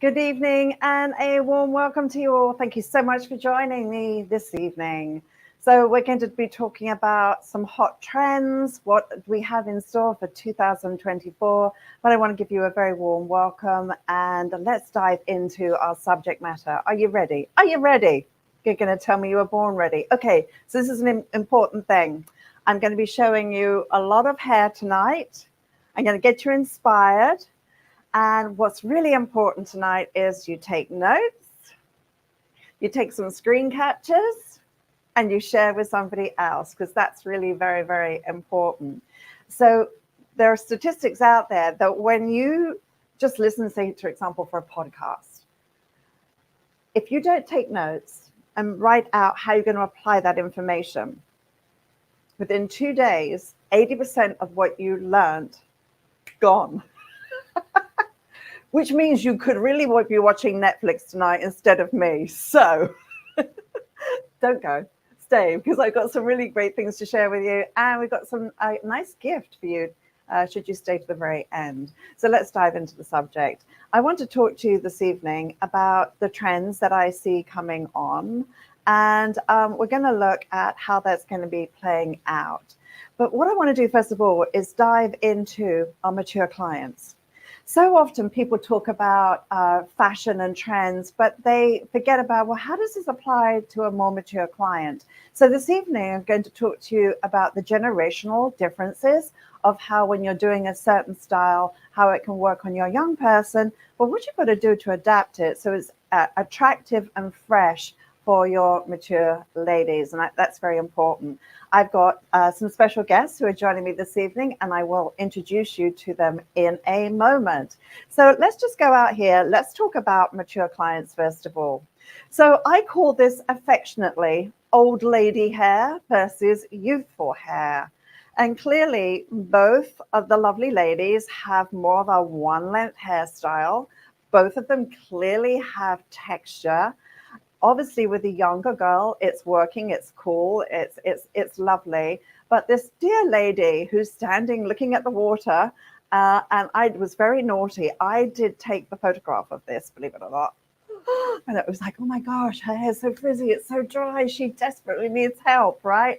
Good evening and a warm welcome to you all. Thank you so much for joining me this evening. So we're going to be talking about some hot trends, what we have in store for 2024, but I want to give you a very warm welcome and let's dive into our subject matter. Are you ready? Are you ready? You're going to tell me you were born ready. Okay, so this is an important thing. I'm going to be showing you a lot of hair tonight. I'm going to get you inspired. And what's really important tonight is you take notes, you take some screen captures, and you share with somebody else, because that's really very, very important. So there are statistics out there that when you just listen, say, for example, for a podcast, if you don't take notes and write out how you're going to apply that information, within 2 days, 80% of what you learned, gone. Which means you could really be watching Netflix tonight instead of me. So don't go, stay, because I've got some really great things to share with you. And we've got some nice gift for you should you stay to the very end. So let's dive into the subject. I want to talk to you this evening about the trends that I see coming on. And we're going to look at how that's going to be playing out. But what I want to do, first of all, is dive into our mature clients. So often people talk about fashion and trends, but they forget about, well, how does this apply to a more mature client? So this evening, I'm going to talk to you about the generational differences of how when you're doing a certain style, how it can work on your young person, but what you've got to do to adapt it so it's attractive and fresh for your mature ladies. And that's very important. I've got some special guests who are joining me this evening, and I will introduce you to them in a moment. So let's just go out here. Let's talk about mature clients first of all. So I call this affectionately old lady hair versus youthful hair. And clearly, both of the lovely ladies have more of a one-length hairstyle. Both of them clearly have texture. Obviously, with a younger girl, it's working, it's cool, it's lovely. But this dear lady who's standing looking at the water, and I was very naughty. I did take the photograph of this, believe it or not. And it was like, oh my gosh, her hair's so frizzy, it's so dry. She desperately needs help, right?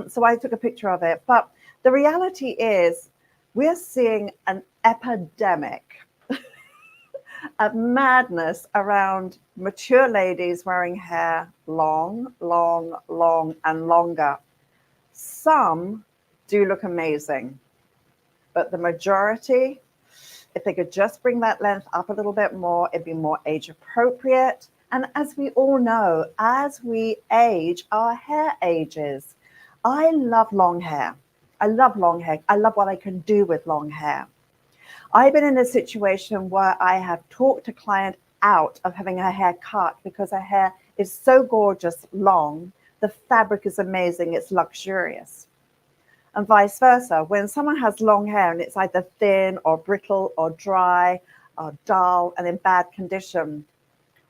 So I took a picture of it. But the reality is we're seeing an epidemic of madness around mature ladies wearing hair long, long, long, and longer. Some do look amazing, but the majority, if they could just bring that length up a little bit more, it'd be more age appropriate. And as we all know, as we age, our hair ages. I love long hair. I love long hair. I love what I can do with long hair. I've been in a situation where I have talked a client out of having her hair cut because her hair is so gorgeous long. The fabric is amazing. It's luxurious. And vice versa. When someone has long hair and it's either thin or brittle or dry or dull and in bad condition,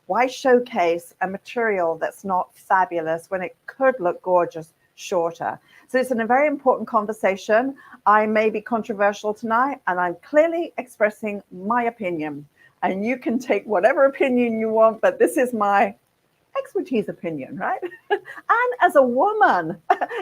why showcase a material that's not fabulous when it could look gorgeous shorter? So it's a very important conversation. I may be controversial tonight, and I'm clearly expressing my opinion. And you can take whatever opinion you want, but this is my expertise opinion, right? And as a woman,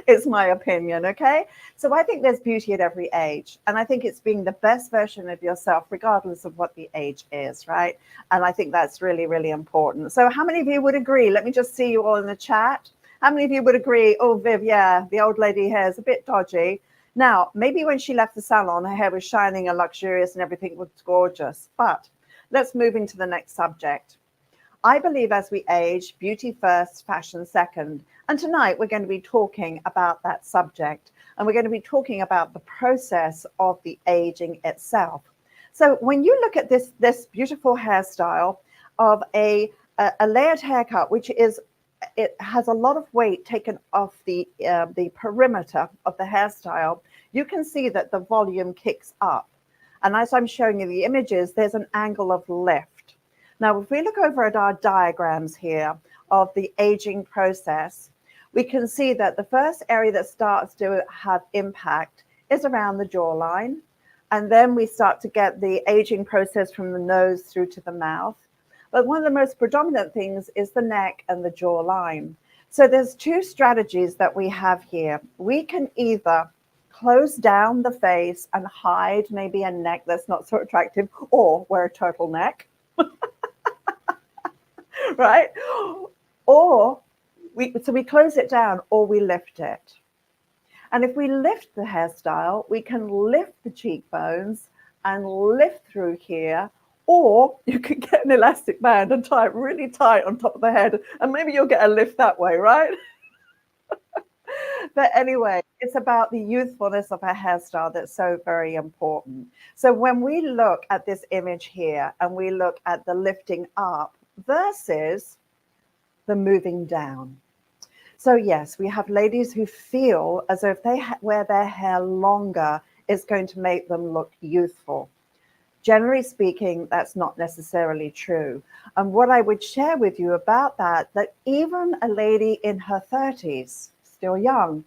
it's my opinion, okay? So I think there's beauty at every age. And I think it's being the best version of yourself, regardless of what the age is, right? And I think that's really, really important. So how many of you would agree? Let me just see you all in the chat. How many of you would agree, oh, Viv, yeah, the old lady hair is a bit dodgy. Now, maybe when she left the salon, her hair was shining and luxurious and everything was gorgeous. But let's move into the next subject. I believe as we age, beauty first, fashion second. And tonight we're going to be talking about that subject. And we're going to be talking about the process of the aging itself. So when you look at this beautiful hairstyle of a layered haircut, which is, it has a lot of weight taken off the perimeter of the hairstyle, you can see that the volume kicks up. And as I'm showing you the images, there's an angle of lift. Now, if we look over at our diagrams here of the aging process, we can see that the first area that starts to have impact is around the jawline. And then we start to get the aging process from the nose through to the mouth. But one of the most predominant things is the neck and the jawline. So there's two strategies that we have here. We can either close down the face and hide maybe a neck that's not so attractive, or wear a turtleneck, right? Or we close it down, or we lift it. And if we lift the hairstyle, we can lift the cheekbones and lift through here, or you can get an elastic band and tie it really tight on top of the head, and maybe you'll get a lift that way, right? But anyway, it's about the youthfulness of a hairstyle that's so very important. So when we look at this image here and we look at the lifting up versus the moving down. So yes, we have ladies who feel as though if they wear their hair longer, it's going to make them look youthful. Generally speaking, that's not necessarily true. And what I would share with you about that even a lady in her 30s, still young,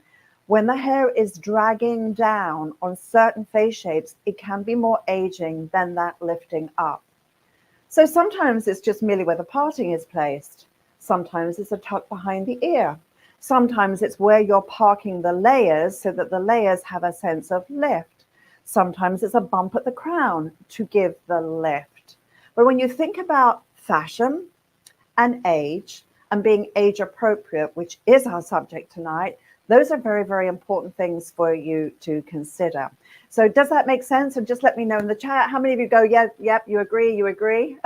when the hair is dragging down on certain face shapes, it can be more aging than that lifting up. So sometimes it's just merely where the parting is placed. Sometimes it's a tuck behind the ear. Sometimes it's where you're parking the layers so that the layers have a sense of lift. Sometimes it's a bump at the crown to give the lift. But when you think about fashion and age and being age appropriate, which is our subject tonight, those are very, very important things for you to consider. So does that make sense? And just let me know in the chat. How many of you go, yeah, yep, you agree?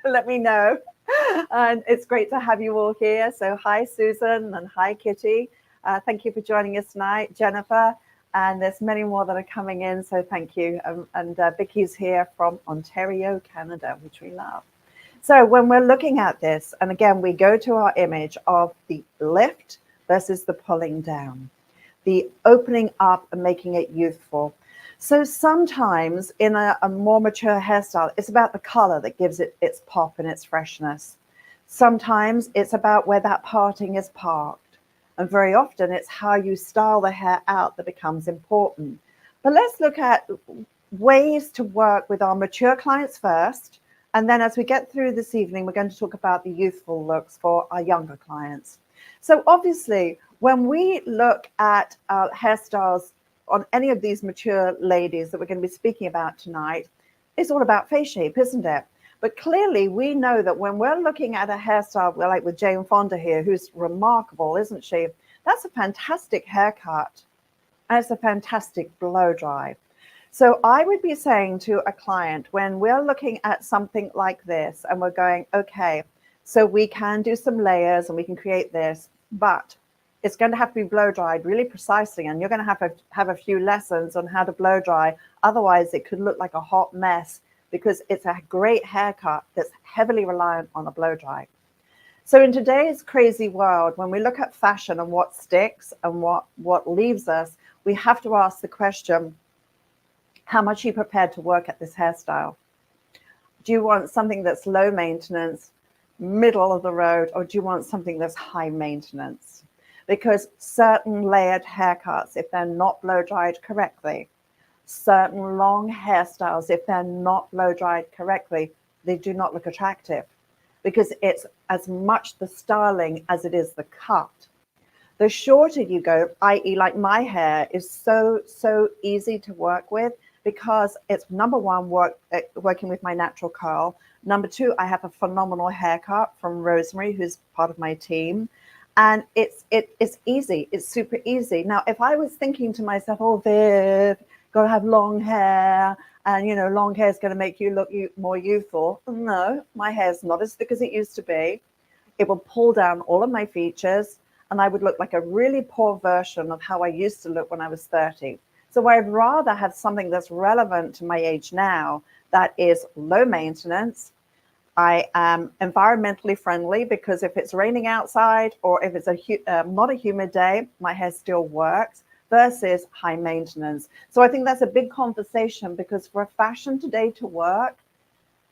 Let me know. And it's great to have you all here. So hi, Susan, and hi, Kitty. Thank you for joining us tonight, Jennifer. And there's many more that are coming in, so thank you. And Vicky's here from Ontario, Canada, which we love. So when we're looking at this, and again, we go to our image of the lift versus the pulling down, the opening up and making it youthful. So sometimes in a more mature hairstyle, it's about the color that gives it its pop and its freshness. Sometimes it's about where that parting is parked. And very often it's how you style the hair out that becomes important. But let's look at ways to work with our mature clients first. And then as we get through this evening, we're going to talk about the youthful looks for our younger clients. So obviously, when we look at hairstyles on any of these mature ladies that we're going to be speaking about tonight, it's all about face shape, isn't it? But clearly, we know that when we're looking at a hairstyle, like with Jane Fonda here, who's remarkable, isn't she? That's a fantastic haircut, and it's a fantastic blow dry. So I would be saying to a client, when we're looking at something like this, and we're going, okay, so we can do some layers and we can create this, but it's going to have to be blow dried really precisely, and you're going to have a few lessons on how to blow dry. Otherwise, it could look like a hot mess, because it's a great haircut that's heavily reliant on a blow dry. So in today's crazy world, when we look at fashion and what sticks and what leaves us, we have to ask the question, how much are you prepared to work at this hairstyle? Do you want something that's low maintenance, middle of the road, or do you want something that's high maintenance? Because certain layered haircuts, if they're not blow dried correctly, certain long hairstyles, if they're not blow dried correctly, they do not look attractive, because it's as much the styling as it is the cut. The shorter you go, i.e. like my hair is so easy to work with, because it's number one, working with my natural curl. Number two, I have a phenomenal haircut from Rosemary, who's part of my team. And it's easy, it's super easy. Now, if I was thinking to myself, oh, Viv, got to have long hair, and long hair is going to make you look more youthful. No, my hair is not as thick as it used to be. It will pull down all of my features, and I would look like a really poor version of how I used to look when I was 30. So I'd rather have something that's relevant to my age now, that is low maintenance. I am environmentally friendly, because if it's raining outside or if it's not a humid day, my hair still works, versus high maintenance. So I think that's a big conversation, because for fashion today to work,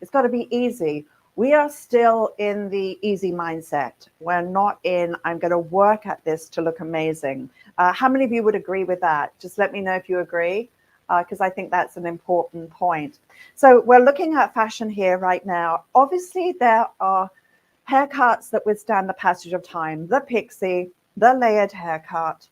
it's got to be easy. We are still in the easy mindset. We're not in, I'm going to work at this to look amazing. How many of you would agree with that? Just let me know if you agree. because I think that's an important point. So we're looking at fashion here right now. Obviously, there are haircuts that withstand the passage of time, the pixie, the layered haircut.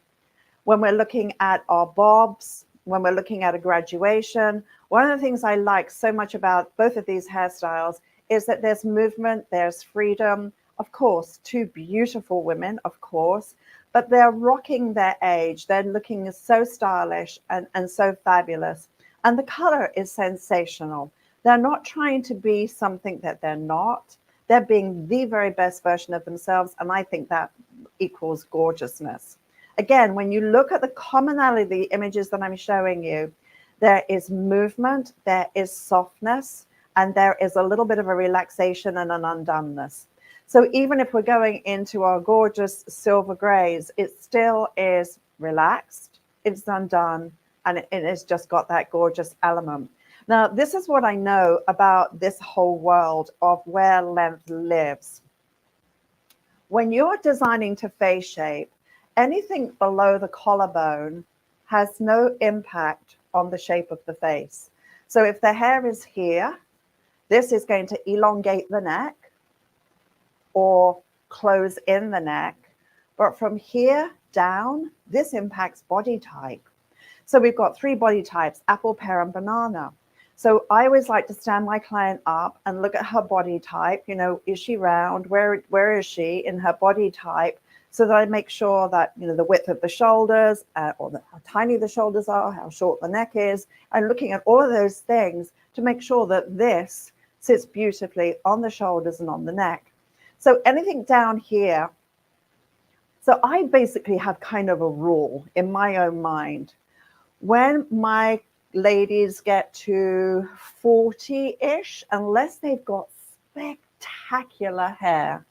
When we're looking at our bobs, when we're looking at a graduation, one of the things I like so much about both of these hairstyles is that there's movement, there's freedom. Of course, two beautiful women, of course, but they're rocking their age. They're looking so stylish and so fabulous. And the color is sensational. They're not trying to be something that they're not. They're being the very best version of themselves. And I think that equals gorgeousness. Again, when you look at the commonality of the images that I'm showing you, there is movement, there is softness, and there is a little bit of a relaxation and an undoneness. So even if we're going into our gorgeous silver grays, it still is relaxed, it's undone, and it has just got that gorgeous element. Now, this is what I know about this whole world of where length lives. When you're designing to face shape, anything below the collarbone has no impact on the shape of the face. So if the hair is here, this is going to elongate the neck or close in the neck. But from here down, this impacts body type. So we've got three body types, apple, pear, and banana. So I always like to stand my client up and look at her body type. You know, is she round? Where is she in her body type? So that I make sure that, you know, the width of the shoulders or how tiny the shoulders are, how short the neck is. I'm looking at all of those things to make sure that this sits beautifully on the shoulders and on the neck. So anything down here. So I basically have kind of a rule in my own mind. When my ladies get to 40-ish, unless they've got spectacular hair,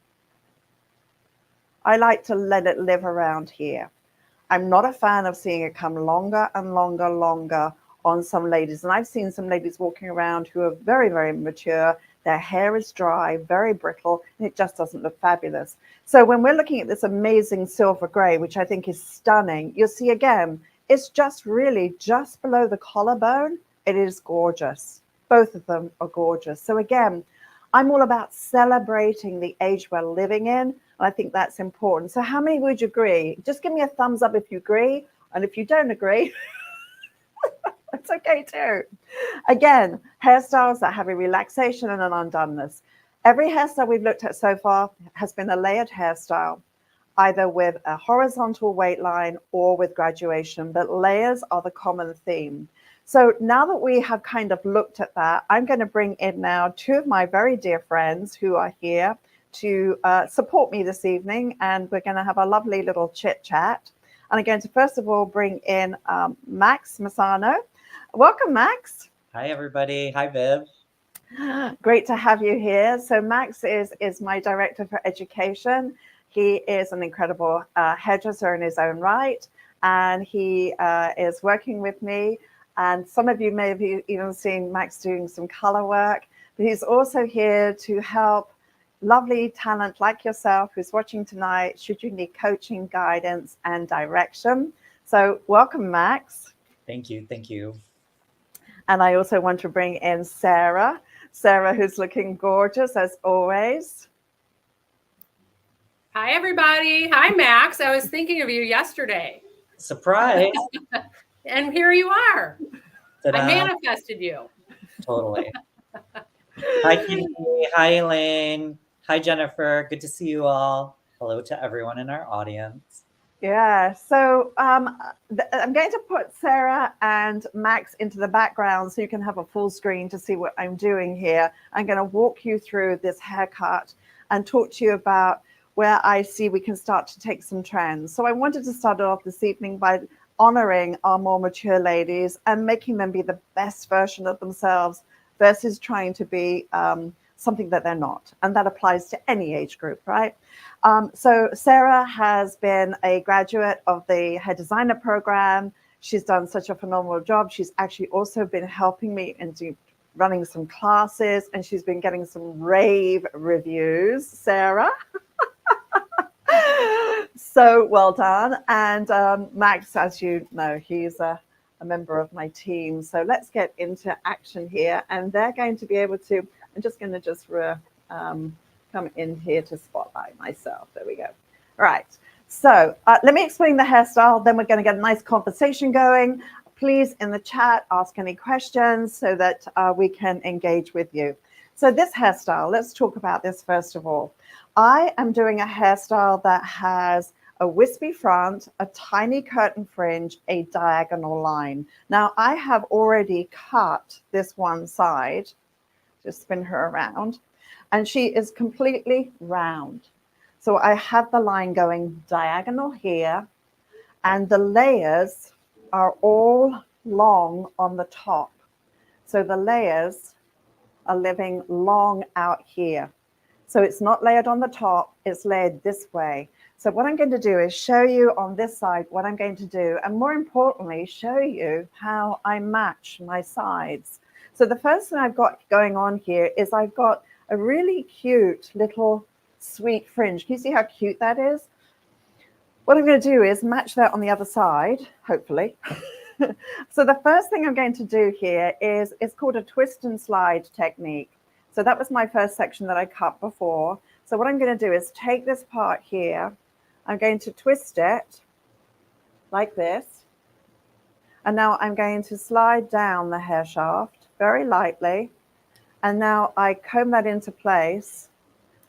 I like to let it live around here. I'm not a fan of seeing it come longer and longer on some ladies. And I've seen some ladies walking around who are very, very mature. Their hair is dry, very brittle, and it just doesn't look fabulous. So when we're looking at this amazing silver gray, which I think is stunning, you'll see again, it's just really just below the collarbone. It is gorgeous. Both of them are gorgeous. So again, I'm all about celebrating the age we're living in. And I think that's important. So how many would you agree? Just give me a thumbs up if you agree. And if you don't agree, that's okay too. Again, hairstyles that have a relaxation and an undoneness. Every hairstyle we've looked at so far has been a layered hairstyle, either with a horizontal weight line or with graduation, but layers are the common theme. So now that we have kind of looked at that, I'm going to bring in now two of my very dear friends who are here to support me this evening, and we're going to have a lovely little chit chat. And I'm going to first of all bring in Max Massano. Welcome, Max. Hi, everybody. Hi, Viv. Great to have you here. So Max is my director for education. He is an incredible hairdresser in his own right, and he is working with me. And some of you may have even seen Max doing some color work, but he's also here to help lovely talent like yourself who's watching tonight, should you need coaching, guidance, and direction. So welcome, Max. Thank you. Thank you. And I also want to bring in Sarah. Sarah, who's looking gorgeous as always. Hi, everybody. Hi, Max. I was thinking of you yesterday. Surprise. And here you are. Ta-da. I manifested you. Totally. Hi, Kitty. Hi, Elaine. Hi, Jennifer. Good to see you all. Hello to everyone in our audience. Yeah, so I'm going to put Sarah and Max into the background so you can have a full screen to see what I'm doing here. I'm going to walk you through this haircut and talk to you about where I see we can start to take some trends. So I wanted to start off this evening by honoring our more mature ladies and making them be the best version of themselves versus trying to be something that they're not. And that applies to any age group, right? So Sarah has been a graduate of the hair designer program. She's done such a phenomenal job. She's actually also been helping me into running some classes, and she's been getting some rave reviews, Sarah. So well done. And Max, as you know, he's a a member of my team. So let's get into action here. And they're going to be able to, I'm just going to come in here to spotlight myself. There we go. All right. So let me explain the hairstyle. Then we're going to get a nice conversation going. Please, in the chat, ask any questions so that we can engage with you. So this hairstyle, let's talk about this first of all. I am doing a hairstyle that has a wispy front, a tiny curtain fringe, a diagonal line. Now, I have already cut this one side. Just spin her around. And she is completely round. So I have the line going diagonal here, and the layers are all long on the top. So the layers are living long out here. So it's not layered on the top, it's layered this way. So what I'm going to do is show you on this side what I'm going to do, and more importantly, show you how I match my sides. So the first thing I've got going on here is I've got a really cute little sweet fringe. Can you see how cute that is? What I'm going to do is match that on the other side, hopefully. So the first thing I'm going to do here is, it's called a twist and slide technique. So that was my first section that I cut before. So what I'm going to do is take this part here. I'm going to twist it like this. And now I'm going to slide down the hair shaft very lightly. And now I comb that into place.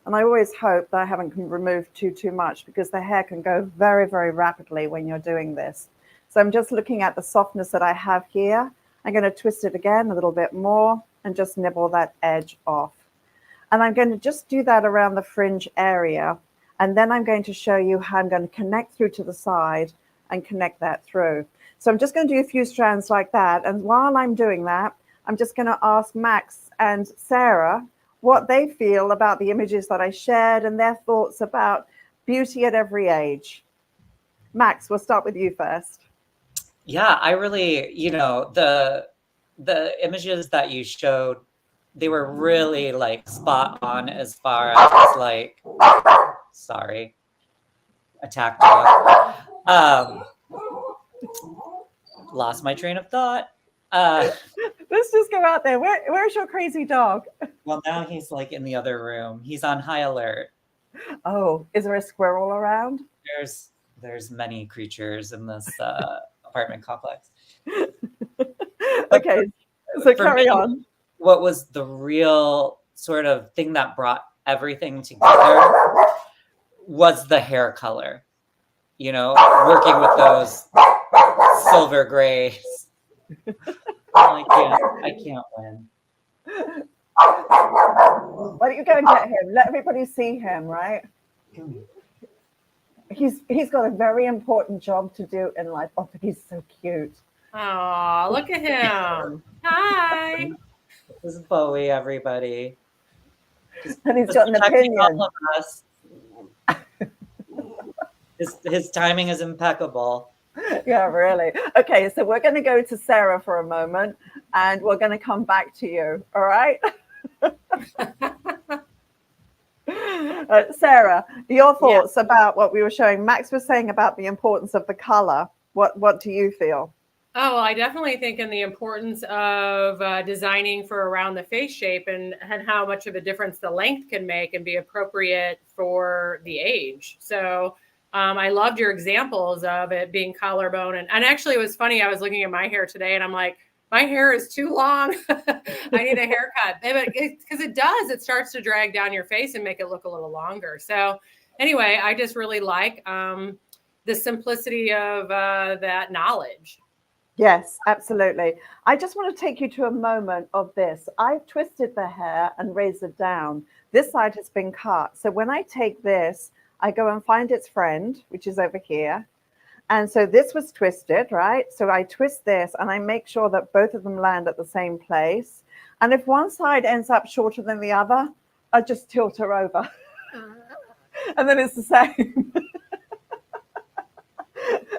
And I always hope that I haven't removed too much, because the hair can go very, very rapidly when you're doing this. So I'm just looking at the softness that I have here. I'm going to twist it again a little bit more and just nibble that edge off. And I'm going to just do that around the fringe area. And then I'm going to show you how I'm going to connect through to the side and connect that through. So I'm just going to do a few strands like that. And while I'm doing that, I'm just going to ask Max and Sarah what they feel about the images that I shared and their thoughts about beauty at every age. Max, we'll start with you first. Yeah, I really, the images that you showed, they were really like spot on as far as like, sorry, attack dog. Lost my train of thought. Let's just go out there. Where's your crazy dog? Well, now he's like in the other room. He's on high alert. Oh, is there a squirrel around? There's many creatures in this apartment complex. Okay, so carry on. What was the real sort of thing that brought everything together was the hair color. Working with those silver grays. I can't win. Why don't you go and get him? Let everybody see him, right? He's got a very important job to do in life. Oh, but he's so cute. Oh, look at him. Hi. This is Bowie, everybody. And he's got an opinion. All of us. His timing is impeccable. Yeah, really. Okay, so we're going to go to Sarah for a moment, and we're going to come back to you. All right? Sarah, your thoughts about what we were showing. Max was saying about the importance of the color. What do you feel? Oh, well, I definitely think in the importance of designing for around the face shape and how much of a difference the length can make and be appropriate for the age. So I loved your examples of it being collarbone. And actually, it was funny. I was looking at my hair today and I'm like, my hair is too long. I need a haircut. Because it does. It starts to drag down your face and make it look a little longer. So anyway, I just really like the simplicity of that knowledge. Yes, absolutely. I just want to take you to a moment of this. I've twisted the hair and raised it down. This side has been cut. So when I take this, I go and find its friend, which is over here. And so this was twisted, right? So I twist this and I make sure that both of them land at the same place. And if one side ends up shorter than the other, I just tilt her over. And then it's the same.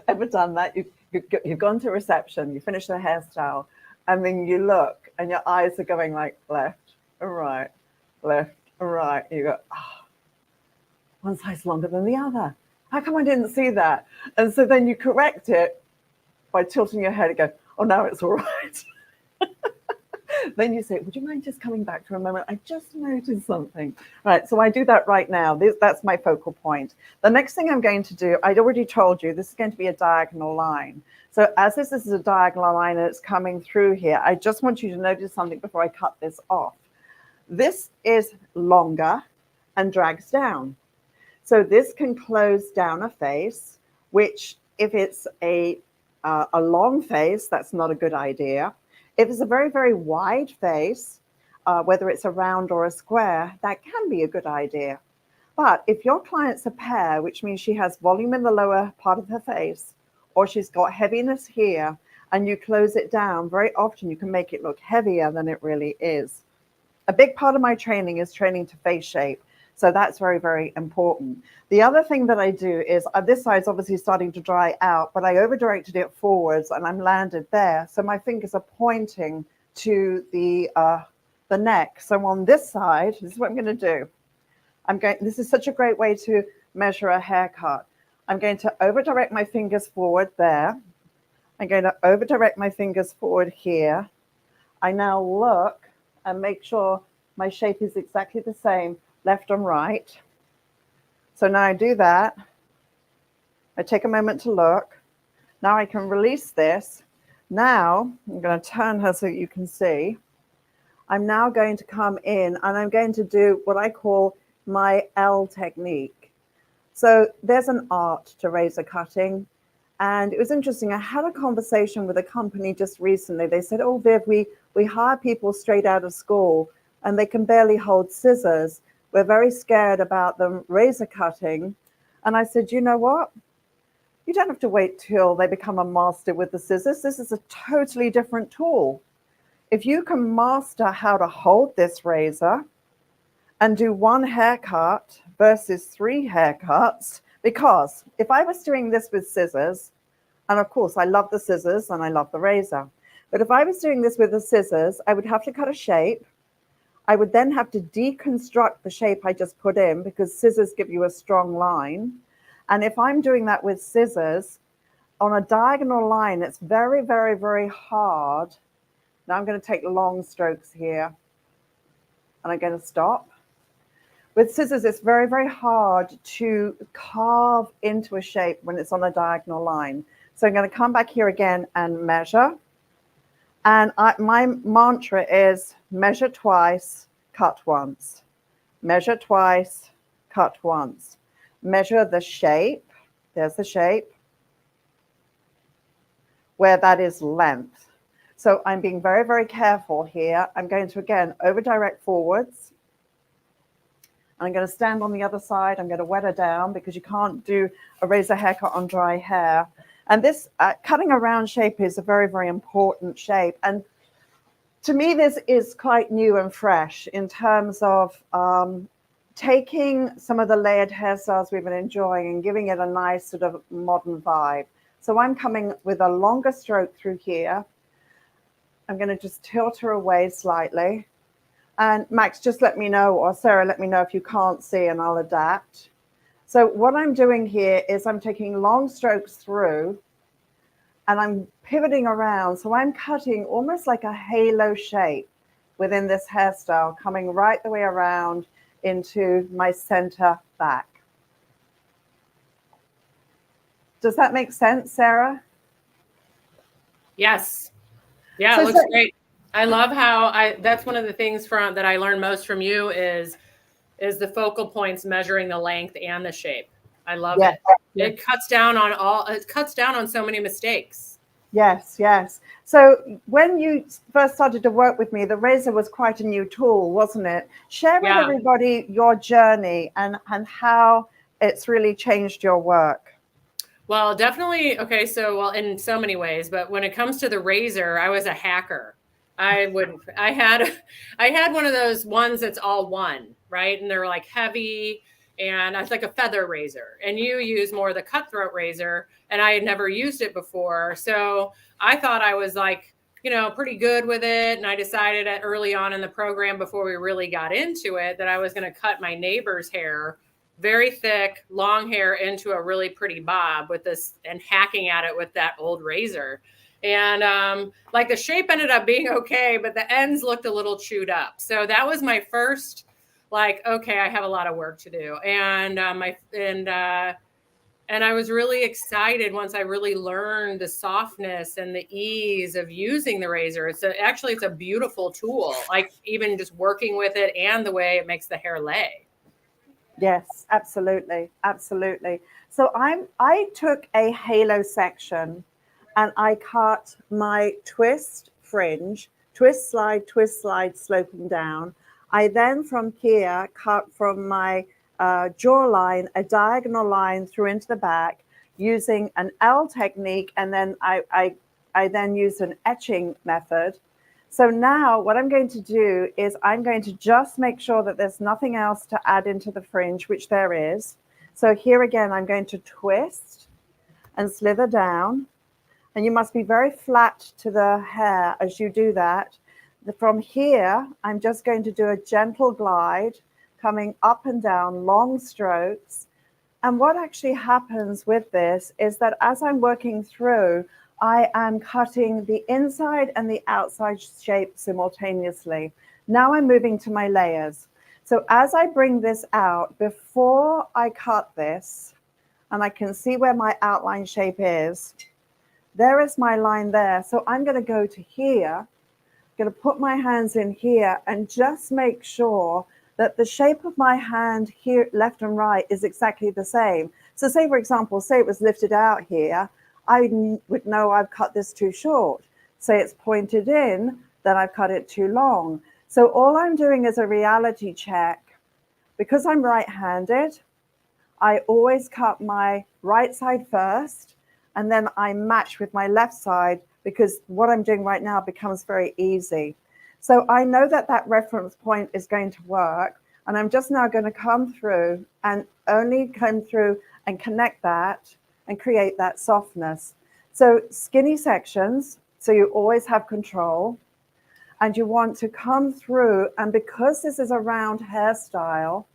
Ever done that? You've gone to reception, you finish the hairstyle, and then you look and your eyes are going like left and right, left and right. And you go, oh, one side's longer than the other. How come I didn't see that? And so then you correct it by tilting your head and go, Oh, now it's all right. Then you say, would you mind just coming back for a moment? I just noticed something. Right, so I do that right now. That's my focal point. The next thing I'm going to do, I'd already told you, this is going to be a diagonal line. So as this is a diagonal line and it's coming through here, I just want you to notice something before I cut this off. This is longer and drags down. So this can close down a face, which if it's a long face, that's not a good idea. If it's a very, very wide face, whether it's a round or a square, that can be a good idea. But if your client's a pear, which means she has volume in the lower part of her face, or she's got heaviness here, and you close it down, very often you can make it look heavier than it really is. A big part of my training is training to face shape. So that's very, very important. The other thing that I do is this side's obviously starting to dry out, but I over-directed it forwards and I'm landed there. So my fingers are pointing to the neck. So on this side, this is what I'm going to do. This is such a great way to measure a haircut. I'm going to over-direct my fingers forward there. I'm going to over-direct my fingers forward here. I now look and make sure my shape is exactly the same, left and right. So now I do that. I take a moment to look. Now I can release this. Now I'm going to turn her so you can see. I'm now going to come in and I'm going to do what I call my L technique. So there's an art to razor cutting. And it was interesting. I had a conversation with a company just recently. They said, oh, Viv, we hire people straight out of school and they can barely hold scissors. We're very scared about them razor cutting. And I said, you know what? You don't have to wait till they become a master with the scissors. This is a totally different tool. If you can master how to hold this razor and do one haircut versus 3 haircuts, because if I was doing this with scissors, and of course I love the scissors and I love the razor, but if I was doing this with the scissors, I would have to cut a shape. I would then have to deconstruct the shape I just put in because scissors give you a strong line. And if I'm doing that with scissors on a diagonal line, it's very, very, very hard. Now I'm going to take long strokes here and I'm going to stop. With scissors, it's very, very hard to carve into a shape when it's on a diagonal line. So I'm going to come back here again and measure. And my mantra is measure twice, cut once. Measure twice, cut once. Measure the shape. There's the shape. Where that is length. So I'm being very, very careful here. I'm going to, again, over-direct forwards. I'm going to stand on the other side. I'm going to wet her down because you can't do a razor haircut on dry hair. And this cutting around shape is a very, very important shape. And to me, this is quite new and fresh in terms of taking some of the layered hairstyles we've been enjoying and giving it a nice sort of modern vibe. So I'm coming with a longer stroke through here. I'm going to just tilt her away slightly. And Max, just let me know, or Sarah, let me know if you can't see and I'll adapt. So what I'm doing here is I'm taking long strokes through and I'm pivoting around. So I'm cutting almost like a halo shape within this hairstyle, coming right the way around into my center back. Does that make sense, Sarah? Yes. Yeah, it looks great. I love how that's one of the things that I learned most from you is the focal points measuring the length and the shape. I love it. It cuts down on so many mistakes. Yes, yes. So when you first started to work with me, the razor was quite a new tool, wasn't it? Share with everybody your journey and how it's really changed your work. Well, definitely. Okay. So, well, in so many ways, but when it comes to the razor, I was a hacker. I had one of those ones that's all one, right? And they're like heavy and it's like a feather razor, and you use more of the cutthroat razor, and I had never used it before. So I thought I was like, pretty good with it. And I decided early on in the program, before we really got into it, that I was going to cut my neighbor's hair, very thick, long hair, into a really pretty bob with this and hacking at it with that old razor. And like the shape ended up being okay, but the ends looked a little chewed up. So that was my first, like, okay, I have a lot of work to do. And I was really excited once I really learned the softness and the ease of using the razor. Actually, it's a beautiful tool, like even just working with it and the way it makes the hair lay. Yes, absolutely. Absolutely. So I took a halo section and I cut my twist fringe, twist, slide, sloping down. I then from here cut from my jawline a diagonal line through into the back using an L technique, and then I then used an etching method. So now what I'm going to do is I'm going to just make sure that there's nothing else to add into the fringe, which there is. So here again, I'm going to twist and slither down. And you must be very flat to the hair as you do that. From here, I'm just going to do a gentle glide, coming up and down, long strokes. And what actually happens with this is that as I'm working through, I am cutting the inside and the outside shape simultaneously. Now I'm moving to my layers. So as I bring this out, before I cut this, and I can see where my outline shape is, there is my line there. So I'm going to go to here, I'm going to put my hands in here and just make sure that the shape of my hand here, left and right, is exactly the same. So say, for example, say it was lifted out here, I would know I've cut this too short. Say it's pointed in, then I've cut it too long. So all I'm doing is a reality check. Because I'm right-handed, I always cut my right side first, and then I match with my left side, because what I'm doing right now becomes very easy. So I know that that reference point is going to work, and I'm just now going to come through and only come through and connect that and create that softness. So skinny sections, so you always have control, and you want to come through, and because this is a round hairstyle,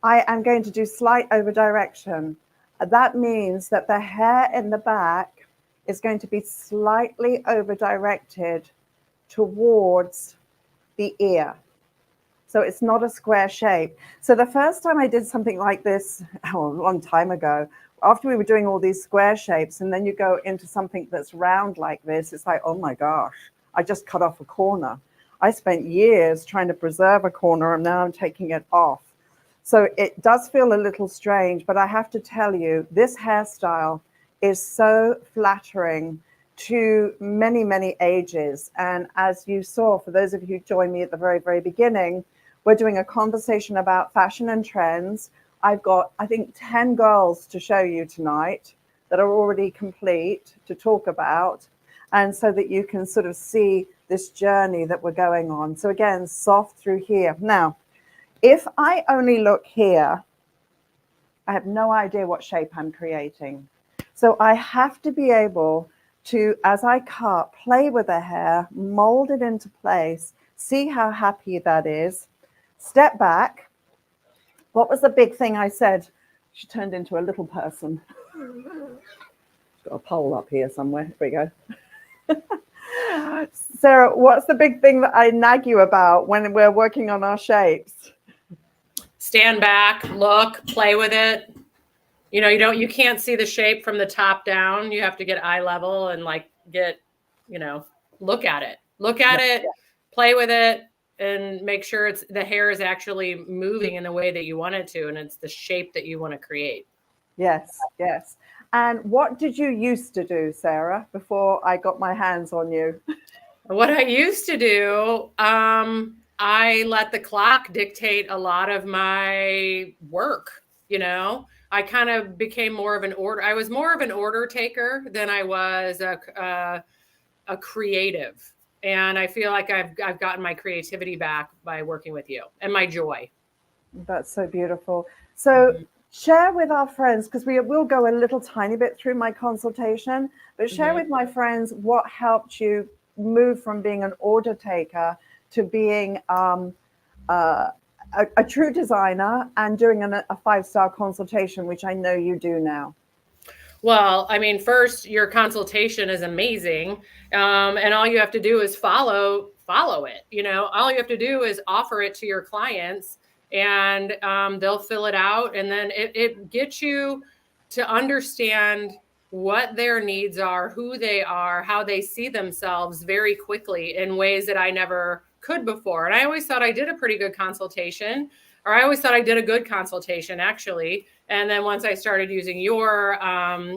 I am going to do slight over direction. That means that the hair in the back is going to be slightly over directed towards the ear. So it's not a square shape. So the first time I did something like this, a long time ago, after we were doing all these square shapes, and then you go into something that's round like this, it's like, oh my gosh, I just cut off a corner. I spent years trying to preserve a corner, and now I'm taking it off. So it does feel a little strange, but I have to tell you, this hairstyle is so flattering to many, many ages. And as you saw, for those of you who joined me at the very, very beginning, we're doing a conversation about fashion and trends. I've got, I think, 10 girls to show you tonight that are already complete to talk about. And so that you can sort of see this journey that we're going on. So again, soft through here. Now, if I only look here, I have no idea what shape I'm creating. So I have to be able to, as I cut, play with the hair, mold it into place, see how happy that is, step back. What was the big thing I said? She turned into a little person. Got a pole up here somewhere. Here we go. Sarah, what's the big thing that I nag you about when we're working on our shapes? Stand back, look, play with it. You know, you can't see the shape from the top down. You have to get eye level and like get, you know, look at it, play with it, and make sure the hair is actually moving in the way that you want it to, and it's the shape that you want to create. Yes, yes. And what did you used to do, Sarah, before I got my hands on you? What I used to do, I let the clock dictate a lot of my work. You know, I kind of became more of an order. I was more of an order taker than I was a creative. And I feel like I've gotten my creativity back by working with you, and my joy. That's so beautiful. So share with our friends, because we will go a little tiny bit through my consultation, but share with my friends what helped you move from being an order taker to being a true designer and doing a 5-star consultation, which I know you do now. Well, I mean, first, your consultation is amazing, and all you have to do is follow it. You know, all you have to do is offer it to your clients, and they'll fill it out, and then it gets you to understand what their needs are, who they are, how they see themselves very quickly in ways that I never could before. And I always thought I did a pretty good consultation, or I always thought I did a good consultation, actually. And then once I started using your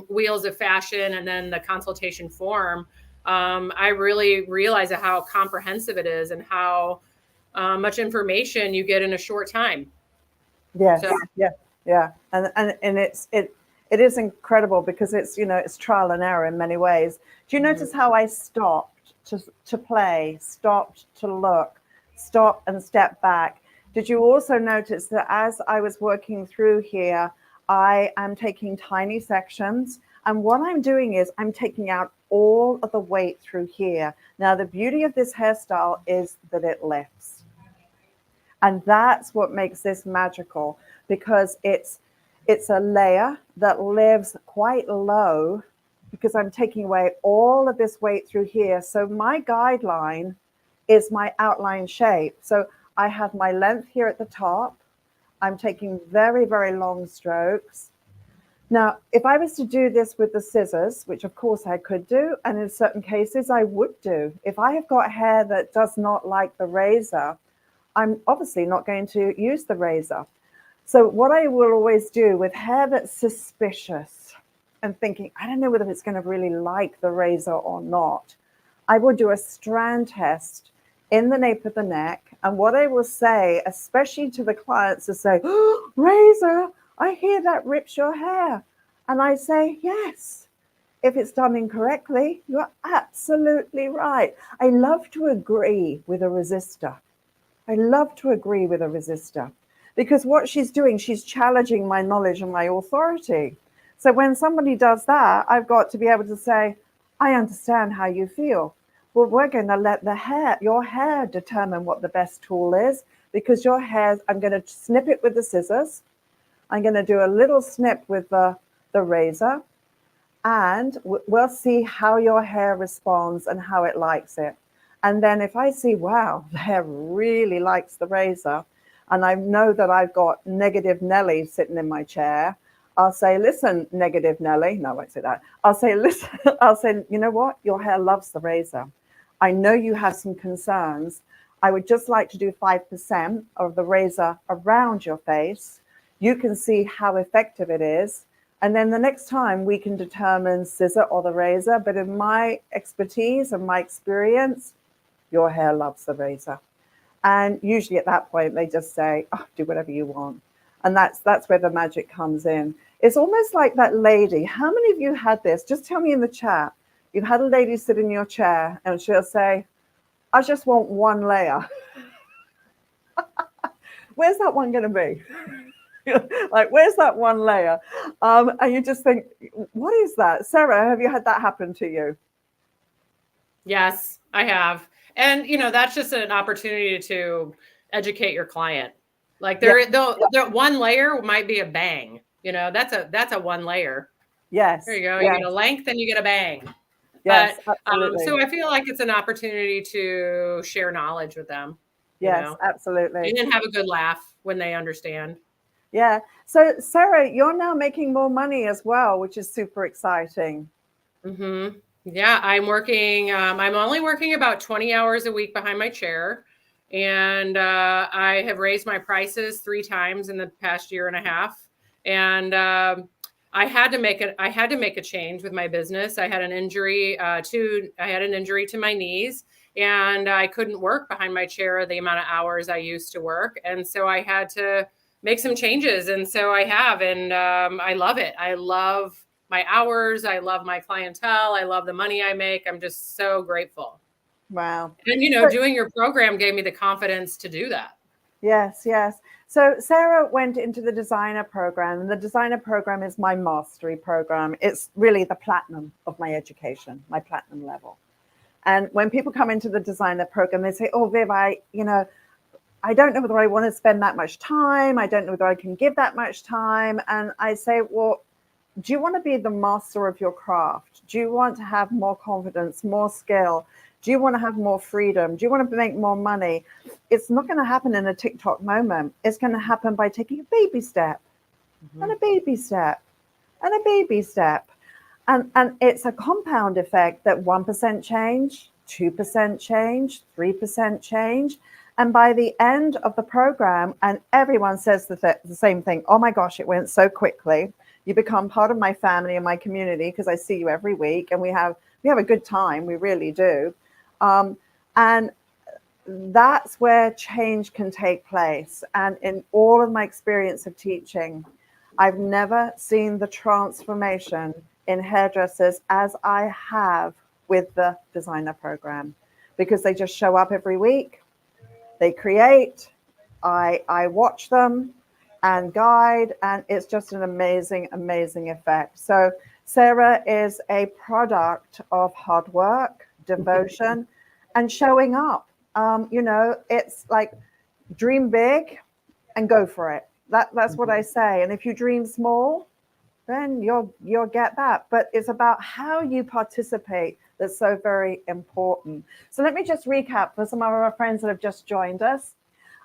Wheels of Fashion and then the consultation form, I really realized how comprehensive it is and how much information you get in a short time. Yes, So, yeah, and it is incredible because it's, you know, it's trial and error in many ways. Do you notice how I stopped to play, stopped to look, stop and step back? Did you also notice that as I was working through here, I am taking tiny sections, and what I'm doing is I'm taking out all of the weight through here. Now, the beauty of this hairstyle is that it lifts. And that's what makes this magical, because it's a layer that lives quite low because I'm taking away all of this weight through here. So my guideline is my outline shape. So I have my length here at the top. I'm taking very, very long strokes. Now, if I was to do this with the scissors, which of course I could do, and in certain cases I would do, if I have got hair that does not like the razor, I'm obviously not going to use the razor. So what I will always do with hair that's suspicious and thinking, I don't know whether it's going to really like the razor or not, I will do a strand test in the nape of the neck. And what I will say, especially to the clients, is say, oh, razor, I hear that rips your hair. And I say, yes. If it's done incorrectly, you're absolutely right. I love to agree with a resistor. I love to agree with a resistor, because what she's doing, she's challenging my knowledge and my authority. So when somebody does that, I've got to be able to say, I understand how you feel. Well, we're going to let your hair determine what the best tool is, because your hair, I'm going to snip it with the scissors. I'm going to do a little snip with the razor, and we'll see how your hair responds and how it likes it. And then if I see, wow, the hair really likes the razor, and I know that I've got negative Nelly sitting in my chair, I'll say, listen, negative Nelly. No, I won't say that. I'll say, listen, I'll say, you know what? Your hair loves the razor. I know you have some concerns. I would just like to do 5% of the razor around your face. You can see how effective it is. And then the next time we can determine scissor or the razor. But in my expertise and my experience, your hair loves the razor. And usually at that point, they just say, oh, do whatever you want. And that's where the magic comes in. It's almost like that lady. How many of you had this? Just tell me in the chat. You've had a lady sit in your chair and she'll say, I just want one layer. Where's that one going to be? Like, where's that one layer? And you just think, what is that? Sarah, have you had that happen to you? yes, I have. And, you know, that's just an opportunity to educate your client. Like the one layer might be a bang. You know, that's a one layer. Yes. There you go. Yes. You get a length and you get a bang. Yes, But absolutely. so I feel like it's an opportunity to share knowledge with them. Yes, know? absolutely. And then have a good laugh when they understand. Yeah. So Sarah, you're now making more money as well, which is super exciting. Mm-hmm. Yeah, I'm working. I'm only working about 20 hours a week behind my chair. And I have raised my prices 3 times in the past year and a half. And I had to make a change with my business. I had an injury to my knees, and I couldn't work behind my chair the amount of hours I used to work. And so I had to make some changes. And so I have, and I love it. I love my hours. I love my clientele. I love the money I make. I'm just so grateful. Wow. And, you know, doing your program gave me the confidence to do that. Yes, yes. So Sarah went into the designer program, and the designer program is my mastery program. It's really the platinum of my education, my platinum level. And when people come into the designer program, they say, oh, Viv, I don't know whether I want to spend that much time. I don't know whether I can give that much time. And I say, well, do you want to be the master of your craft? Do you want to have more confidence, more skill? Do you want to have more freedom? Do you want to make more money? It's not going to happen in a TikTok moment. It's going to happen by taking a baby step and a baby step and a baby step. And it's a compound effect that 1% change, 2% change, 3% change. And by the end of the program, and everyone says the same thing, oh my gosh, it went so quickly. You become part of my family and my community because I see you every week, and we have a good time. We really do. And that's where change can take place. And in all of my experience of teaching, I've never seen the transformation in hairdressers as I have with the designer program, because they just show up every week, they create, I watch them and guide, and it's just an amazing, amazing effect. So Sarah is a product of hard work, devotion, and showing up. You know, it's like dream big and go for it. That's what I say. And if you dream small, then you'll get that. But it's about how you participate that's so very important. So let me just recap for some of our friends that have just joined us.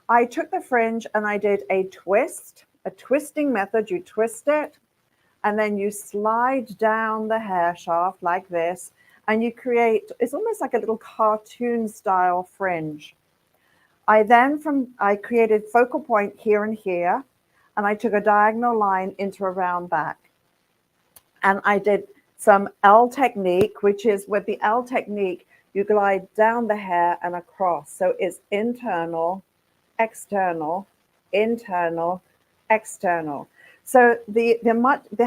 I took the fringe and I did a twist, a twisting method. You twist it and then you slide down the hair shaft like this, and you create, it's almost like a little cartoon style fringe. I created focal point here and here, and I took a diagonal line into a round back. And I did some L technique, which is with the L technique, you glide down the hair and across. So it's internal, external, internal, external. So the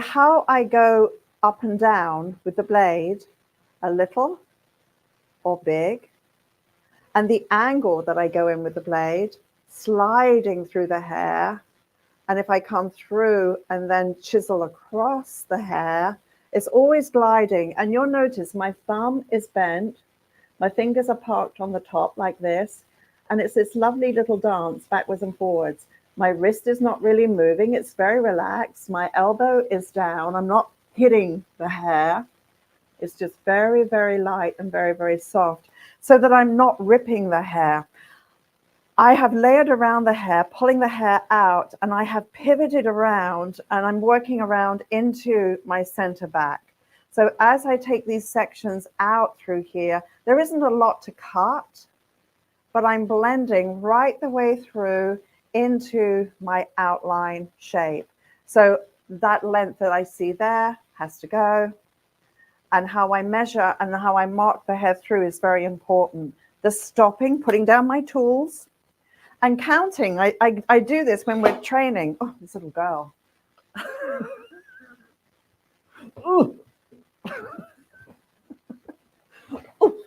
how I go up and down with the blade, a little or big, and the angle that I go in with the blade, sliding through the hair. And if I come through and then chisel across the hair, it's always gliding. And you'll notice my thumb is bent, my fingers are parked on the top like this, and it's this lovely little dance backwards and forwards. My wrist is not really moving, it's very relaxed. My elbow is down, I'm not hitting the hair. It's just very, very light and very, very soft, so that I'm not ripping the hair. I have layered around the hair, pulling the hair out, and I have pivoted around, and I'm working around into my center back. So as I take these sections out through here, there isn't a lot to cut, but I'm blending right the way through into my outline shape. So that length that I see there has to go. And how I measure and how I mark the hair through is very important. The stopping, putting down my tools, and counting. I do this when we're training. Oh, this little girl. Ooh. Ooh.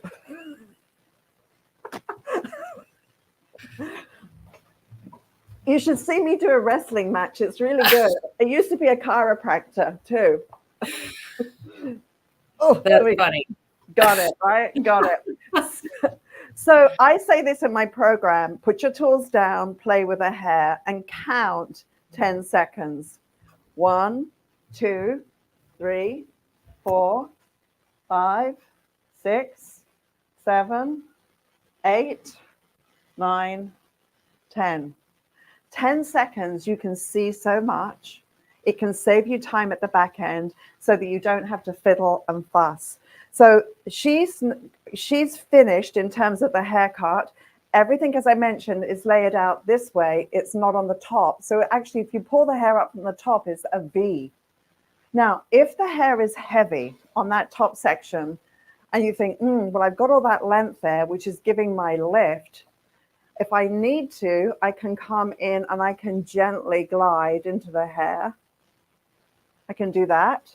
You should see me do a wrestling match. It's really good. I used to be a chiropractor too. Oh, that's funny. Got it, right? Got it. So I say this in my program, put your tools down, play with a hair, and count 10 seconds. 1, 2, 3, 4, 5, 6, 7, 8, 9, 10. 10 seconds, you can see so much. It can save you time at the back end so that you don't have to fiddle and fuss. So she's finished in terms of the haircut. Everything, as I mentioned, is laid out this way. It's not on the top. So actually, if you pull the hair up from the top, it's a V. Now, if the hair is heavy on that top section and you think, well, I've got all that length there, which is giving my lift. If I need to, I can come in and I can gently glide into the hair. I can do that.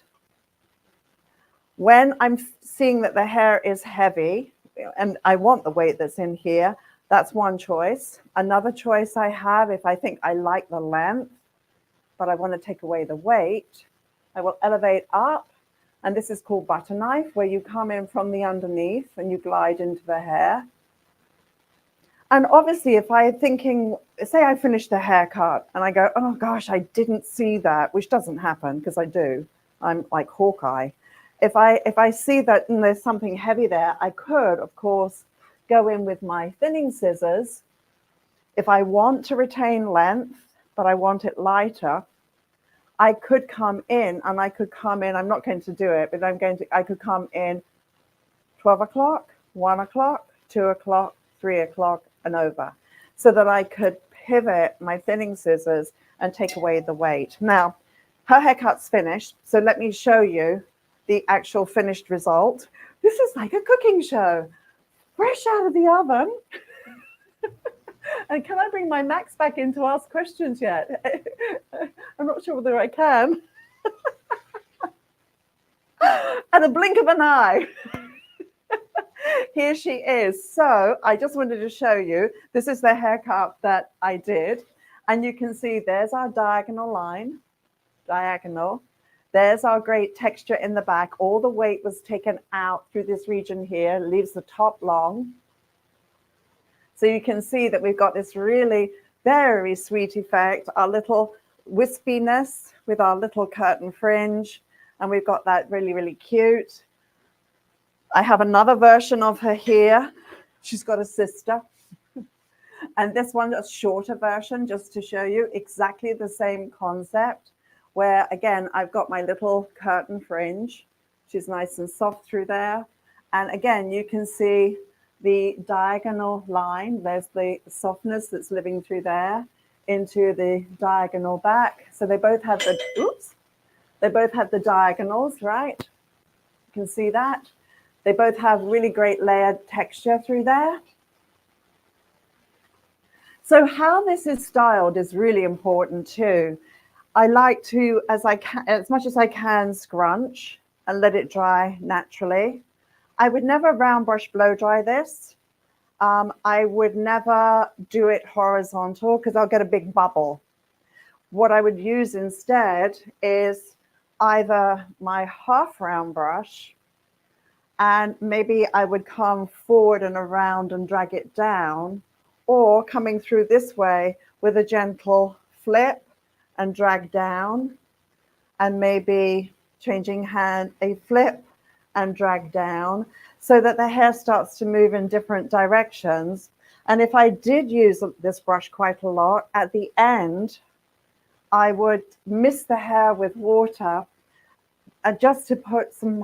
When I'm seeing that the hair is heavy and I want the weight that's in here, that's one choice. Another choice I have, if I think I like the length, but I want to take away the weight, I will elevate up. And this is called butter knife, where you come in from the underneath and you glide into the hair. And obviously, if I'm thinking, say I finish the haircut and I go, oh gosh, I didn't see that, which doesn't happen because I do. I'm like Hawkeye. If I see that there's something heavy there, I could, of course, go in with my thinning scissors. If I want to retain length, but I want it lighter, I could come in, and I could come in, I'm not going to do it, but I could come in 12 o'clock, 1 o'clock, 2 o'clock, 3 o'clock, and over, so that I could pivot my thinning scissors and take away the weight. Now, her haircut's finished, so let me show you the actual finished result. This is like a cooking show, fresh out of the oven. And can I bring my Max back in to ask questions yet? I'm not sure whether I can. At a blink of an eye. Here she is. So I just wanted to show you, this is the haircut that I did. And you can see there's our diagonal line, diagonal. There's our great texture in the back. All the weight was taken out through this region here, leaves the top long. So you can see that we've got this really very sweet effect, our little wispiness with our little curtain fringe. And we've got that really, really cute. I have another version of her here. She's got a sister. And this one, a shorter version, just to show you exactly the same concept, where, again, I've got my little curtain fringe. She's nice and soft through there. And again, you can see the diagonal line. There's the softness that's living through there into the diagonal back. So they both have the, oops, they both have the diagonals, right? You can see that. They both have really great layered texture through there. So how this is styled is really important too. I like to, as much as I can, scrunch and let it dry naturally. I would never round brush blow dry this. I would never do it horizontal because I'll get a big bubble. What I would use instead is either my half round brush, and maybe I would come forward and around and drag it down, or coming through this way with a gentle flip and drag down, and maybe changing hand, a flip and drag down, so that the hair starts to move in different directions. And if I did use this brush quite a lot, at the end, I would mist the hair with water, just to put some,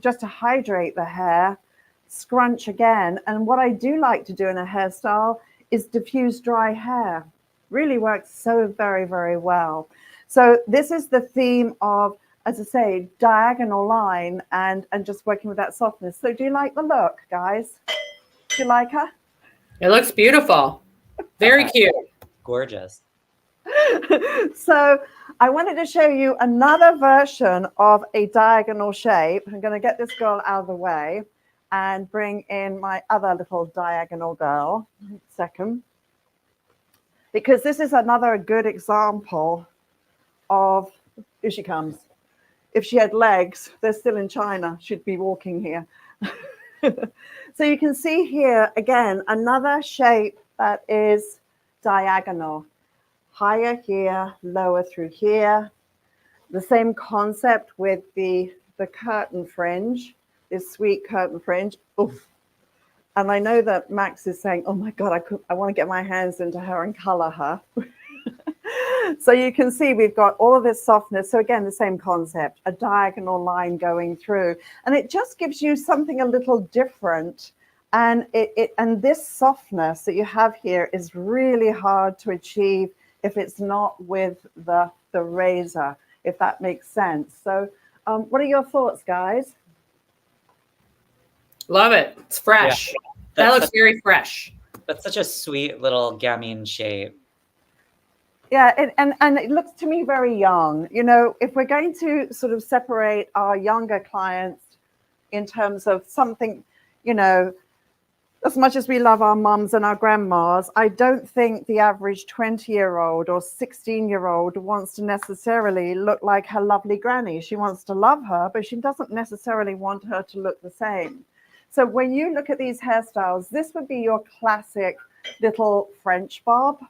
just to hydrate the hair, scrunch again. And what I do like to do in a hairstyle is diffuse dry hair. Really works so very, very well. So this is the theme of, as I say, diagonal line and just working with that softness. So do you like the look, guys? Do you like her? It looks beautiful. Very cute. Gorgeous. So I wanted to show you another version of a diagonal shape. I'm going to get this girl out of the way and bring in my other little diagonal girl. Second. Because this is another good example of, here she comes. If she had legs, they're still in China, she'd be walking here. So you can see here, again, another shape that is diagonal. Higher here, lower through here. The same concept with the curtain fringe, this sweet curtain fringe. Oof. And I know that Max is saying, oh my God, I want to get my hands into her and color her. So you can see we've got all of this softness. So again, the same concept, a diagonal line going through. And it just gives you something a little different. And and this softness that you have here is really hard to achieve if it's not with the razor, if that makes sense. So what are your thoughts, guys? Love it. It's fresh. Yeah. That looks very fresh. That's such a sweet little gamine shape. Yeah, and it looks to me very young. You know, if we're going to sort of separate our younger clients in terms of something, you know, as much as we love our mums and our grandmas, I don't think the average 20-year-old or 16-year-old wants to necessarily look like her lovely granny. She wants to love her, but she doesn't necessarily want her to look the same. So when you look at these hairstyles, this would be your classic little French bob.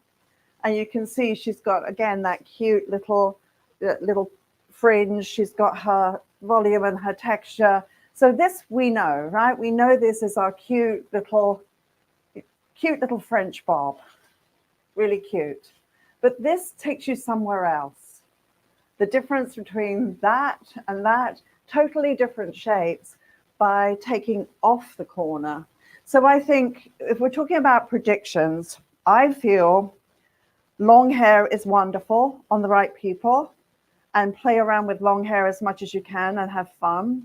And you can see she's got, again, that cute little fringe, she's got her volume and her texture. So this we know, right? We know this is our cute little French bob, really cute. But this takes you somewhere else. The difference between that and that, totally different shapes by taking off the corner. So I think if we're talking about predictions, I feel long hair is wonderful on the right people, and play around with long hair as much as you can and have fun.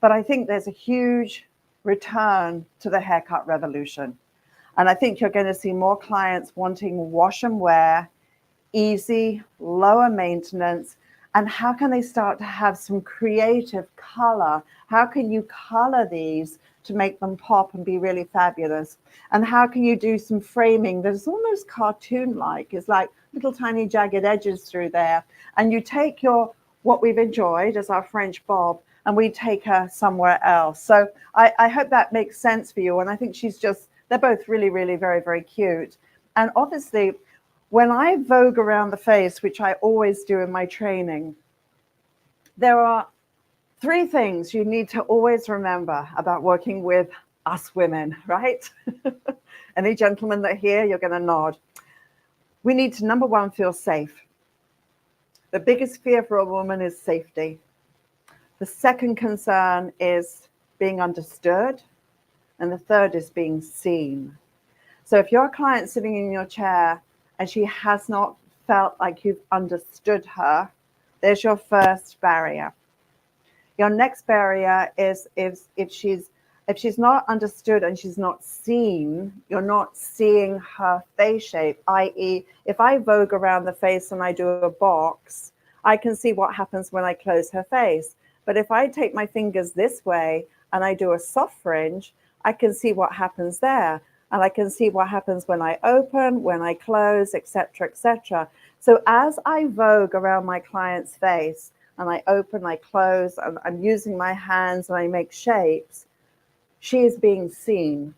But I think there's a huge return to the haircut revolution. And I think you're going to see more clients wanting wash and wear, easy, lower maintenance. And how can they start to have some creative color? How can you color these to make them pop and be really fabulous? And how can you do some framing that's almost cartoon-like? It's like little tiny jagged edges through there. And you take what we've enjoyed as our French bob, and we take her somewhere else. So I hope that makes sense for you. And I think they're both really, really very, very cute. And obviously, when I vogue around the face, which I always do in my training, there are 3 things you need to always remember about working with us women, right? Any gentlemen that are here, you're going to nod. We need to, number 1, feel safe. The biggest fear for a woman is safety. The second concern is being understood. And the third is being seen. So if you're a client sitting in your chair and she has not felt like you've understood her, there's your first barrier. Your next barrier is if she's not understood and she's not seen, you're not seeing her face shape, i.e. if I vogue around the face and I do a box, I can see what happens when I close her face. But if I take my fingers this way and I do a soft fringe, I can see what happens there. And I can see what happens when I open, when I close, etc., etc. So as I vogue around my client's face and I open, I close, and I'm using my hands and I make shapes, she is being seen.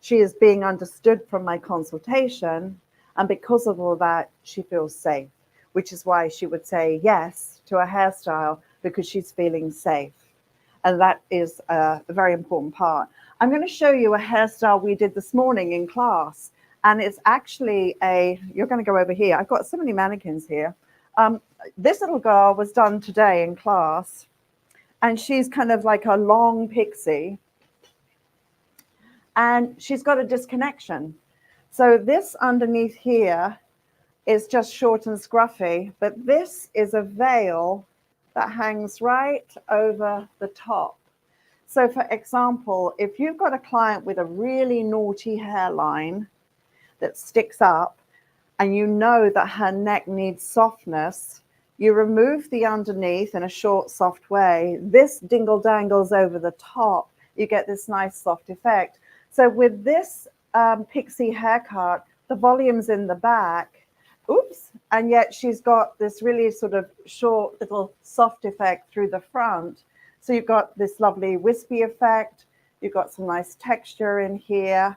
She is being understood from my consultation. And because of all that, she feels safe, which is why she would say yes to a hairstyle, because she's feeling safe. And that is a very important part. I'm going to show you a hairstyle we did this morning in class. And it's actually you're going to go over here. I've got so many mannequins here. This little girl was done today in class. And she's kind of like a long pixie. And she's got a disconnection. So this underneath here is just short and scruffy. But this is a veil that hangs right over the top. So for example, if you've got a client with a really naughty hairline that sticks up and you know that her neck needs softness, you remove the underneath in a short, soft way. This dingle dangles over the top. You get this nice soft effect. So with this pixie haircut, the volume's in the back. Oops. And yet she's got this really sort of short little soft effect through the front. So you've got this lovely wispy effect. You've got some nice texture in here.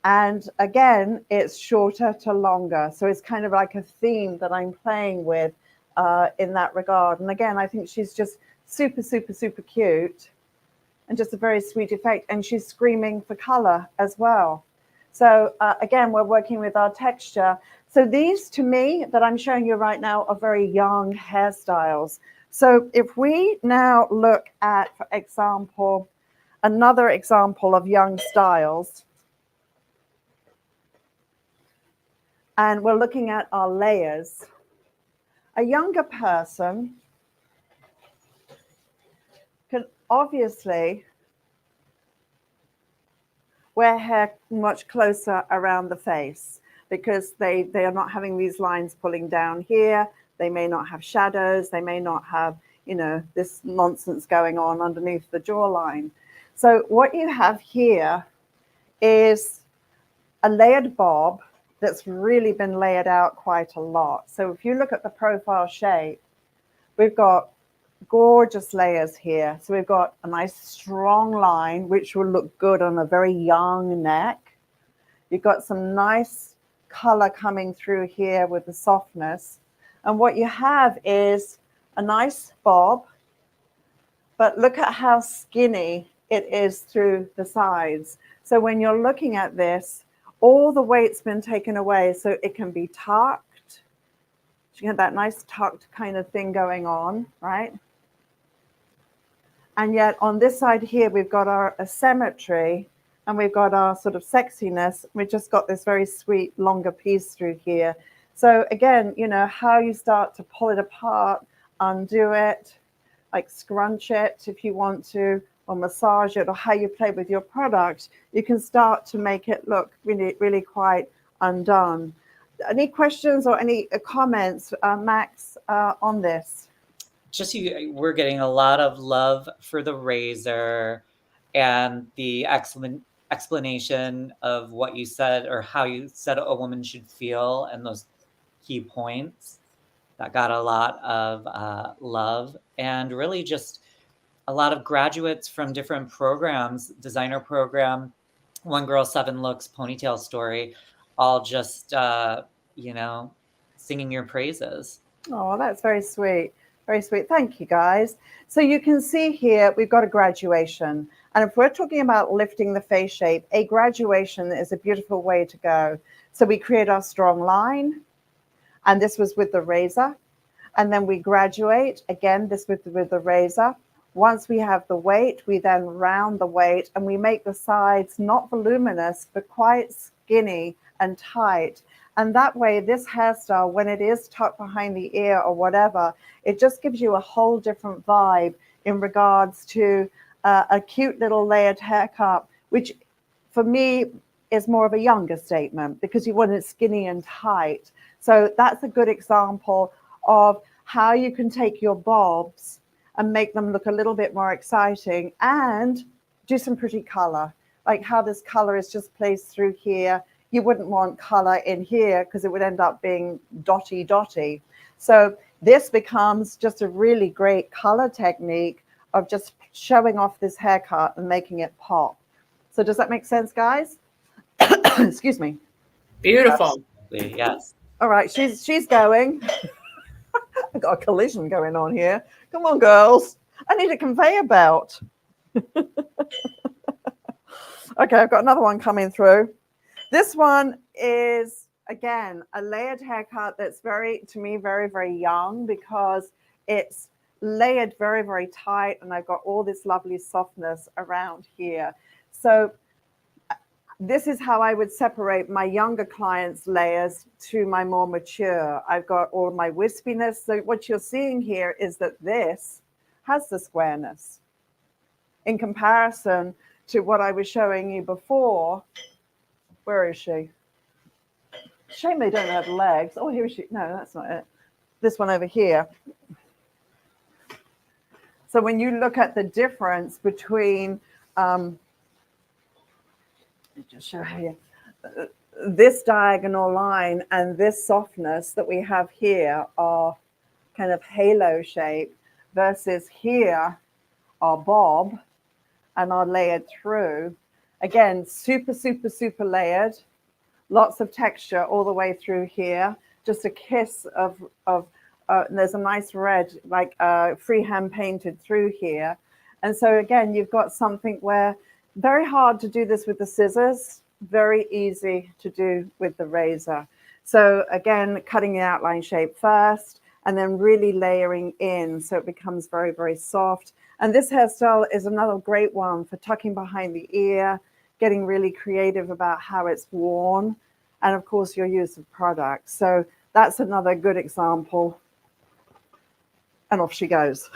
And again, it's shorter to longer. So it's kind of like a theme that I'm playing with in that regard. And again, I think she's just super, super, super cute and just a very sweet effect. And she's screaming for color as well. So again, we're working with our texture. So these, to me, that I'm showing you right now are very young hairstyles. So if we now look at, for example, another example of young styles, and we're looking at our layers, a younger person can obviously wear hair much closer around the face because they are not having these lines pulling down here. They may not have shadows. They may not have, this nonsense going on underneath the jawline. So what you have here is a layered bob that's really been layered out quite a lot. So if you look at the profile shape, we've got gorgeous layers here. So we've got a nice strong line, which will look good on a very young neck. You've got some nice color coming through here with the softness. And what you have is a nice bob, but look at how skinny it is through the sides. So when you're looking at this, all the weight's been taken away, so it can be tucked. You get that nice tucked kind of thing going on, right? And yet on this side here, we've got our asymmetry and we've got our sort of sexiness. We've just got this very sweet, longer piece through here. So again, you know, how you start to pull it apart, undo it, like scrunch it if you want to, or massage it, or how you play with your product, you can start to make it look really, really quite undone. Any questions or any comments, Max, on this? Just we're getting a lot of love for the razor and the explanation of what you said or how you said a woman should feel and those key points. That got a lot of love, and really just a lot of graduates from different programs, designer program, One Girl, Seven Looks, Ponytail Story, all just, you know, singing your praises. Oh, that's very sweet. Very sweet. Thank you, guys. So you can see here, we've got a graduation. And if we're talking about lifting the face shape, a graduation is a beautiful way to go. So we create our strong line. And this was with the razor. And then we graduate. Again, this with the razor. Once we have the weight, we then round the weight. And we make the sides not voluminous, but quite skinny and tight. And that way, this hairstyle, when it is tucked behind the ear or whatever, it just gives you a whole different vibe in regards to a cute little layered haircut, which for me is more of a younger statement because you want it skinny and tight. So that's a good example of how you can take your bobs and make them look a little bit more exciting and do some pretty color, like how this color is just placed through here. You wouldn't want color in here because it would end up being dotty. So this becomes just a really great color technique of just showing off this haircut and making it pop. So does that make sense, guys? Excuse me. Beautiful. Absolutely, yes. All right, she's going. I've got a collision going on here. Come on, girls. I need a conveyor belt. Okay, I've got another one coming through. This one is, again, a layered haircut that's very, to me, very, very young because it's layered very, very tight and I've got all this lovely softness around here. So this is how I would separate my younger clients' layers to my more mature. I've got all my wispiness. So what you're seeing here is that this has the squareness in comparison to what I was showing you before. Where is she? Shame they don't have legs. Oh, here is she. No, that's not it. This one over here. So when you look at the difference between, just show here, this diagonal line and this softness that we have here are kind of halo shape versus here are bob and are layered through. Again, super, super, super layered, lots of texture all the way through here. Just a kiss of there's a nice red, like freehand painted through here. And so again, you've got something where very hard to do this with the scissors, very easy to do with the razor. So again, cutting the outline shape first and then really layering in so it becomes very, very soft. And this hairstyle is another great one for tucking behind the ear, getting really creative about how it's worn, and of course your use of products. So that's another good example. And off she goes.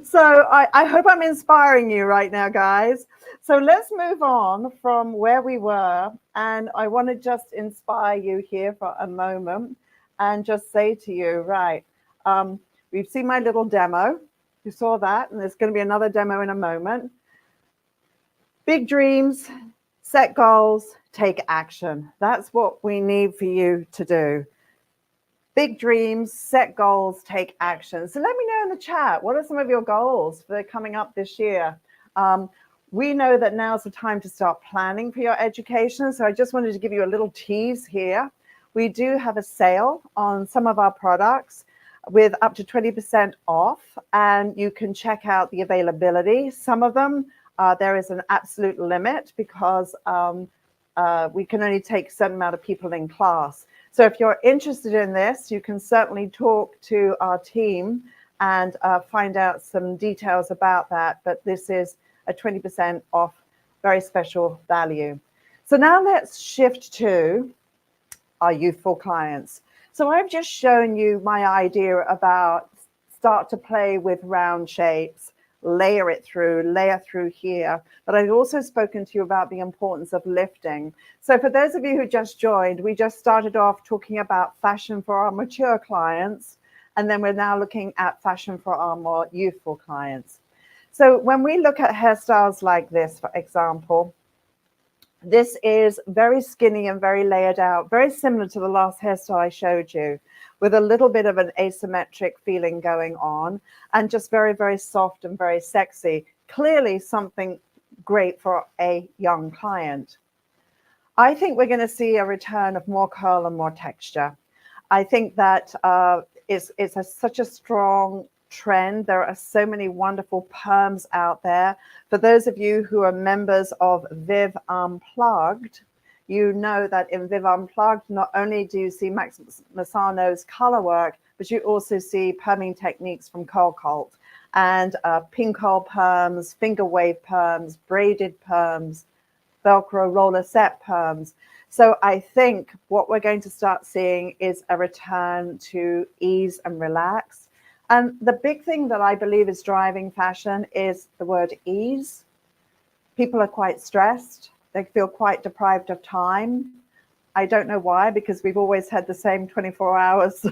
So I hope I'm inspiring you right now, guys. So let's move on from where we were. And I want to just inspire you here for a moment and just say to you, right, we've seen my little demo. You saw that, and there's going to be another demo in a moment. Big dreams, set goals, take action. That's what we need for you to do. Big dreams, set goals, take action. So let me know in the chat, what are some of your goals for coming up this year? We know that now's the time to start planning for your education. So I just wanted to give you a little tease here. we do have a sale on some of our products with up to 20% off, and you can check out the availability. Some of them, there is an absolute limit because we can only take a certain amount of people in class. So if you're interested in this, you can certainly talk to our team and find out some details about that. But this is a 20% off, very special value. So now let's shift to our youthful clients. So I've just shown you my idea about start to play with round shapes, layer through here. But I've also spoken to you about the importance of lifting. So for those of you who just joined, we just started off talking about fashion for our mature clients. And then we're now looking at fashion for our more youthful clients. So when we look at hairstyles like this, for example, this is very skinny and very layered out, very similar to the last hairstyle I showed you, with a little bit of an asymmetric feeling going on, and just very, very soft and very sexy. Clearly something great for a young client. I think we're going to see a return of more curl and more texture. I think that it's such a strong trend. There are so many wonderful perms out there. For those of you who are members of Viv Unplugged, you know that in Viv Unplugged, not only do you see Max Massano's color work, but you also see perming techniques from Curl Cult and pin curl perms, finger wave perms, braided perms, Velcro roller set perms. So I think what we're going to start seeing is a return to ease and relax. And the big thing that I believe is driving fashion is the word ease. People are quite stressed. They feel quite deprived of time. I don't know why, because we've always had the same 24 hours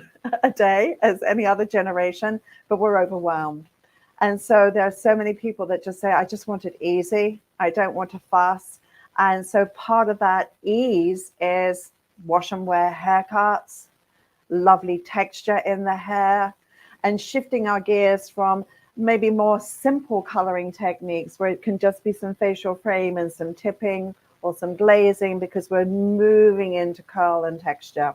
a day as any other generation, but we're overwhelmed. And so there are so many people that just say, I just want it easy. I don't want to fuss. And so part of that ease is wash and wear haircuts, lovely texture in the hair, and shifting our gears from maybe more simple coloring techniques where it can just be some facial frame and some tipping or some glazing, because we're moving into curl and texture.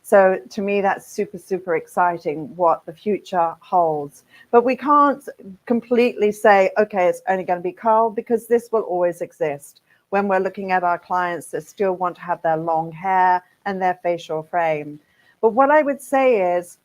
So to me, that's super, super exciting what the future holds. But we can't completely say, okay, it's only going to be curl, because this will always exist when we're looking at our clients that still want to have their long hair and their facial frame. But what I would say is,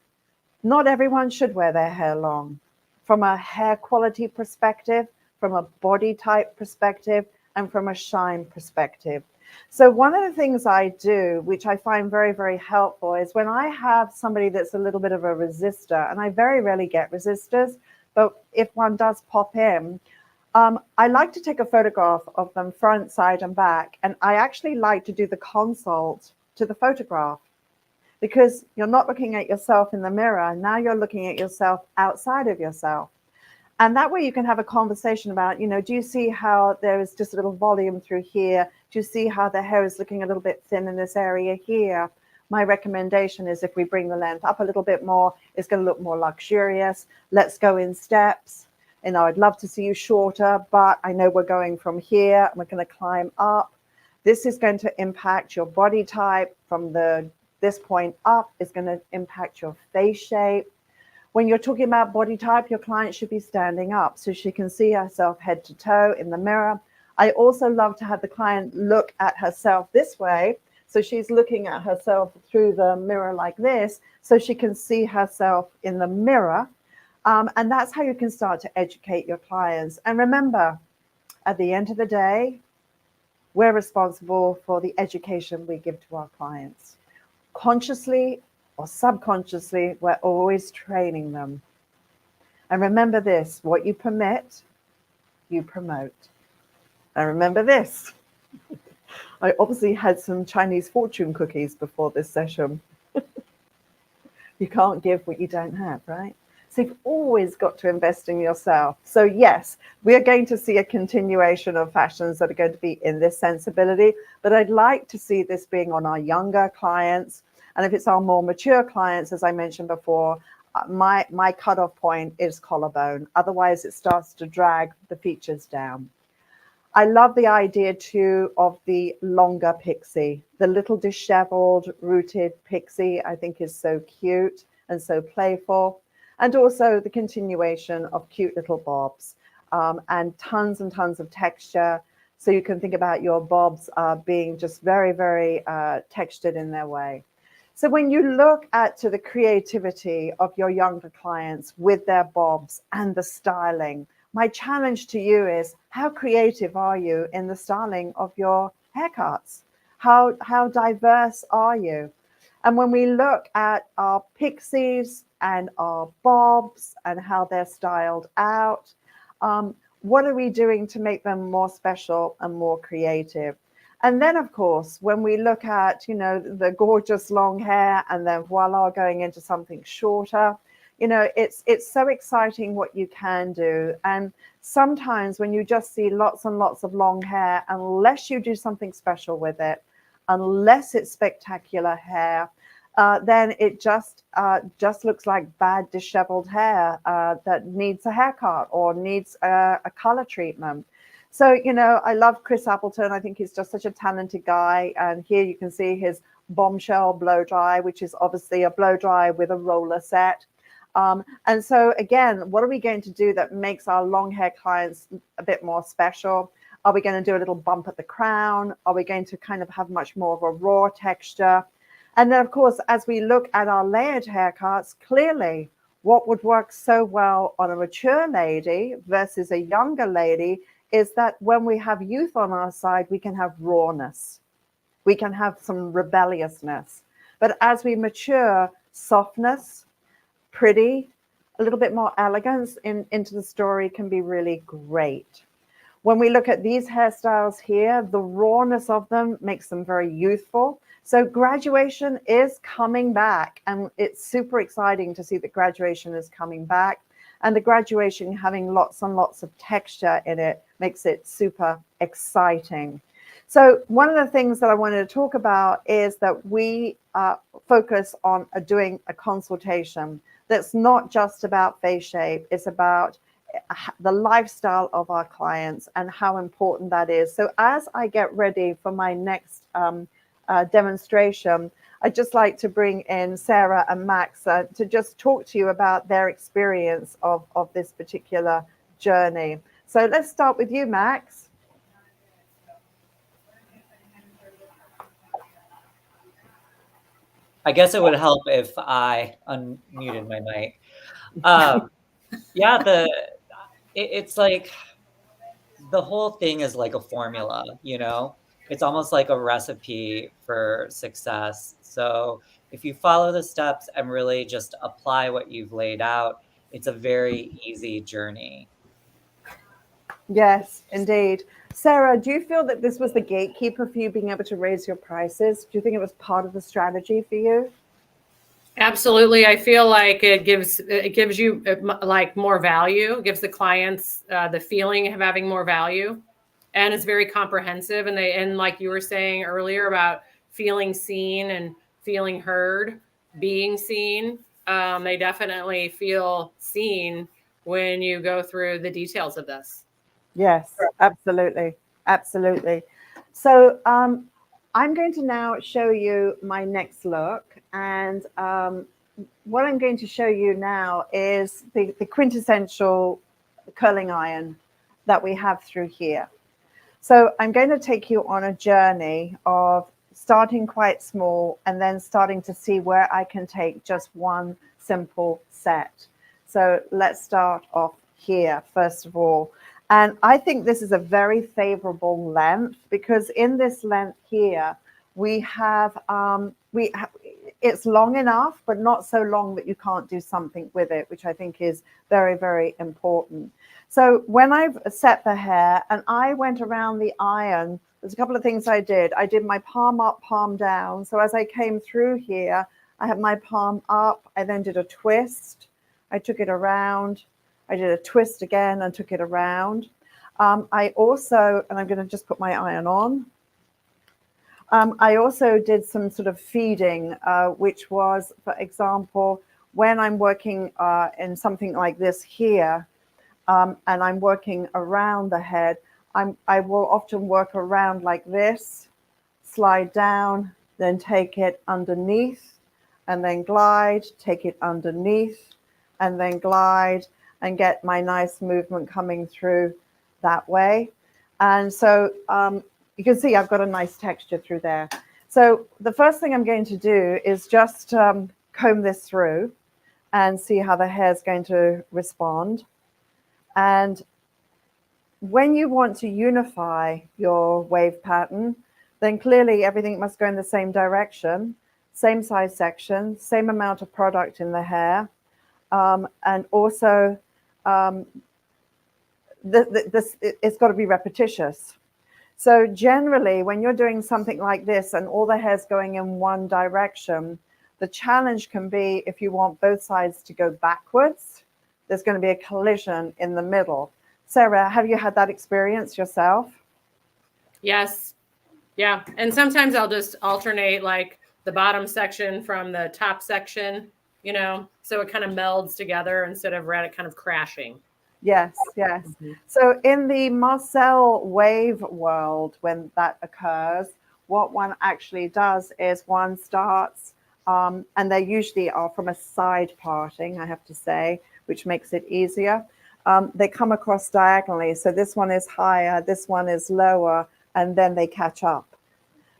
not everyone should wear their hair long. From a hair quality perspective, from a body type perspective, and from a shine perspective. So one of the things I do, which I find very, very helpful, is when I have somebody that's a little bit of a resistor, and I very rarely get resistors, but if one does pop in, I like to take a photograph of them front, side, and back. And I actually like to do the consult to the photograph, because you're not looking at yourself in the mirror. Now you're looking at yourself outside of yourself. And that way you can have a conversation about, you know, do you see how there is just a little volume through here? Do you see how the hair is looking a little bit thin in this area here? My recommendation is if we bring the length up a little bit more, it's going to look more luxurious. Let's go in steps. You know, I'd love to see you shorter, but I know we're going from here and we're going to climb up. This is going to impact your body type from this point up. Is going to impact your face shape. When you're talking about body type, your client should be standing up so she can see herself head to toe in the mirror. I also love to have the client look at herself this way. So she's looking at herself through the mirror like this, so she can see herself in the mirror. And that's how you can start to educate your clients. And remember, at the end of the day, we're responsible for the education we give to our clients. Consciously or subconsciously, we're always training them. And remember this, what you permit, you promote. And remember this, I obviously had some Chinese fortune cookies before this session. You can't give what you don't have, right? So you've always got to invest in yourself. So yes, we are going to see a continuation of fashions that are going to be in this sensibility, but I'd like to see this being on our younger clients. And if it's our more mature clients, as I mentioned before, my cutoff point is collarbone. Otherwise, it starts to drag the features down. I love the idea too of the longer pixie, the little disheveled, rooted pixie. I think is so cute and so playful. And also the continuation of cute little bobs, and tons of texture. So you can think about your bobs being just very, very textured in their way. So when you look at to the creativity of your younger clients with their bobs and the styling, my challenge to you is, how creative are you in the styling of your haircuts? How diverse are you? And when we look at our pixies and our bobs and how they're styled out, what are we doing to make them more special and more creative? And then, of course, when we look at, the gorgeous long hair and then voila, going into something shorter, it's so exciting what you can do. And sometimes when you just see lots and lots of long hair, unless you do something special with it, unless it's spectacular hair, then it just looks like bad disheveled hair that needs a haircut or needs a color treatment. So, I love Chris Appleton. I think he's just such a talented guy. And here you can see his bombshell blow dry, which is obviously a blow dry with a roller set. And so, again, what are we going to do that makes our long hair clients a bit more special? Are we going to do a little bump at the crown? Are we going to kind of have much more of a raw texture? And then, of course, as we look at our layered haircuts, clearly what would work so well on a mature lady versus a younger lady is that when we have youth on our side, we can have rawness. We can have some rebelliousness. But as we mature, softness, pretty, a little bit more elegance into the story can be really great. When we look at these hairstyles here, the rawness of them makes them very youthful. So graduation is coming back, and it's super exciting to see that graduation is coming back. And the graduation having lots and lots of texture in it makes it super exciting. So one of the things that I wanted to talk about is that we focus on doing a consultation that's not just about face shape. It's about the lifestyle of our clients and how important that is. So as I get ready for my next demonstration, I'd just like to bring in Sarah and Max to just talk to you about their experience of this particular journey. So let's start with you, Max. I guess it would help if I unmuted my mic. Yeah, it's like the whole thing is like a formula, It's almost like a recipe for success. So if you follow the steps and really just apply what you've laid out, it's a very easy journey. Yes, indeed. Sarah, do you feel that this was the gatekeeper for you being able to raise your prices? Do you think it was part of the strategy for you? Absolutely. I feel like it gives you like more value. It gives the clients the feeling of having more value, and it's very comprehensive. And like you were saying earlier about feeling seen and feeling heard, being seen, they definitely feel seen when you go through the details of this. Yes, absolutely. Absolutely. So I'm going to now show you my next look. And what I'm going to show you now is the quintessential curling iron that we have through here. So I'm going to take you on a journey of starting quite small and then starting to see where I can take just one simple set. So let's start off here, first of all. And I think this is a very favorable length, because in this length here, we have, it's long enough, but not so long that you can't do something with it, which I think is very, very important. So when I've set the hair and I went around the iron, there's a couple of things I did. I did my palm up, palm down. So as I came through here, I had my palm up. I then did a twist. I took it around. I did a twist again and took it around. I also, and I'm going to just put my iron on. I also did some sort of feeding, which was, for example, when I'm working in something like this here, and I'm working around the head, I will often work around like this, slide down, then take it underneath, and then glide, take it underneath, and then glide, and get my nice movement coming through that way. And so you can see I've got a nice texture through there. So the first thing I'm going to do is just comb this through and see how the hair is going to respond. And when you want to unify your wave pattern, then clearly everything must go in the same direction, same size section, same amount of product in the hair. And also, it's got to be repetitious. So generally, when you're doing something like this and all the hair's going in one direction, the challenge can be if you want both sides to go backwards, there's going to be a collision in the middle. Sarah, have you had that experience yourself? Yes. Yeah. And sometimes I'll just alternate like the bottom section from the top section, you know, so it kind of melds together instead of kind of crashing. Yes, yes. Mm-hmm. So in the Marcel wave world, when that occurs, what one actually does is one starts, and they usually are from a side parting, I have to say, which makes it easier. They come across diagonally. So this one is higher, this one is lower, and then they catch up.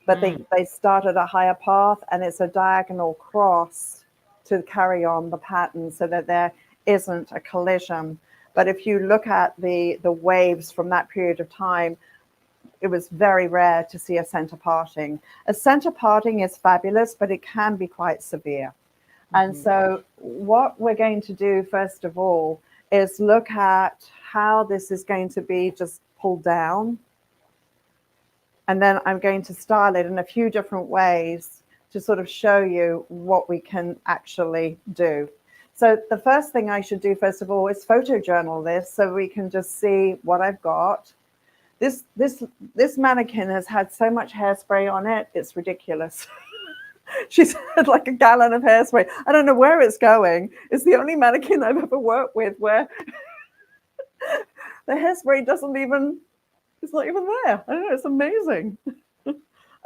But they start at a higher path, and it's a diagonal cross to carry on the pattern so that there isn't a collision. But if you look at the waves from that period of time, it was very rare to see a center parting. A center parting is fabulous, but it can be quite severe. And so what we're going to do, first of all, is look at how this is going to be just pulled down. And then I'm going to style it in a few different ways to sort of show you what we can actually do. So the first thing I should do, first of all, is photojournal this so we can just see what I've got. This mannequin has had so much hairspray on it, it's ridiculous. She's had like a gallon of hairspray. I don't know where it's going. It's the only mannequin I've ever worked with where the hairspray it's not even there. I don't know, it's amazing.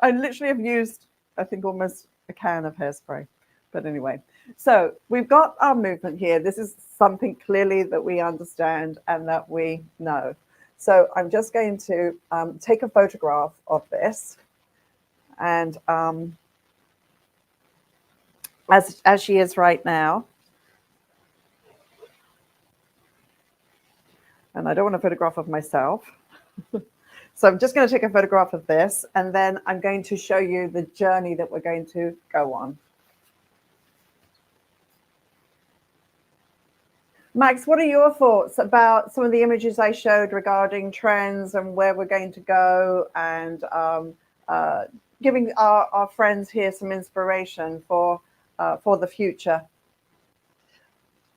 I literally have used, I think, almost a can of hairspray. But anyway, so we've got our movement here. This is something clearly that we understand and that we know. So I'm just going to take a photograph of this. And as she is right now. And I don't want a photograph of myself. So I'm just going to take a photograph of this, and then I'm going to show you the journey that we're going to go on. Max, what are your thoughts about some of the images I showed regarding trends and where we're going to go, and giving our friends here some inspiration for the future?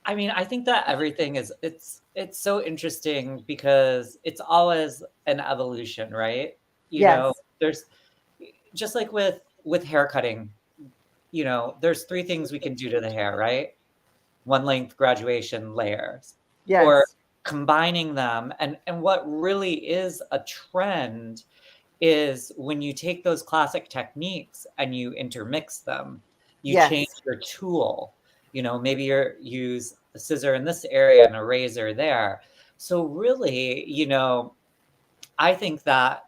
I mean, I think that everything is, it's so interesting because it's always an evolution, right? You know, there's just like with hair cutting, you know, there's 3 things we can do to the hair, right? One length, graduation, layers, or combining them. And what really is a trend is when you take those classic techniques and you intermix them, you change your tool. You know, maybe you use a scissor in this area and a razor there. So really, you know, I think that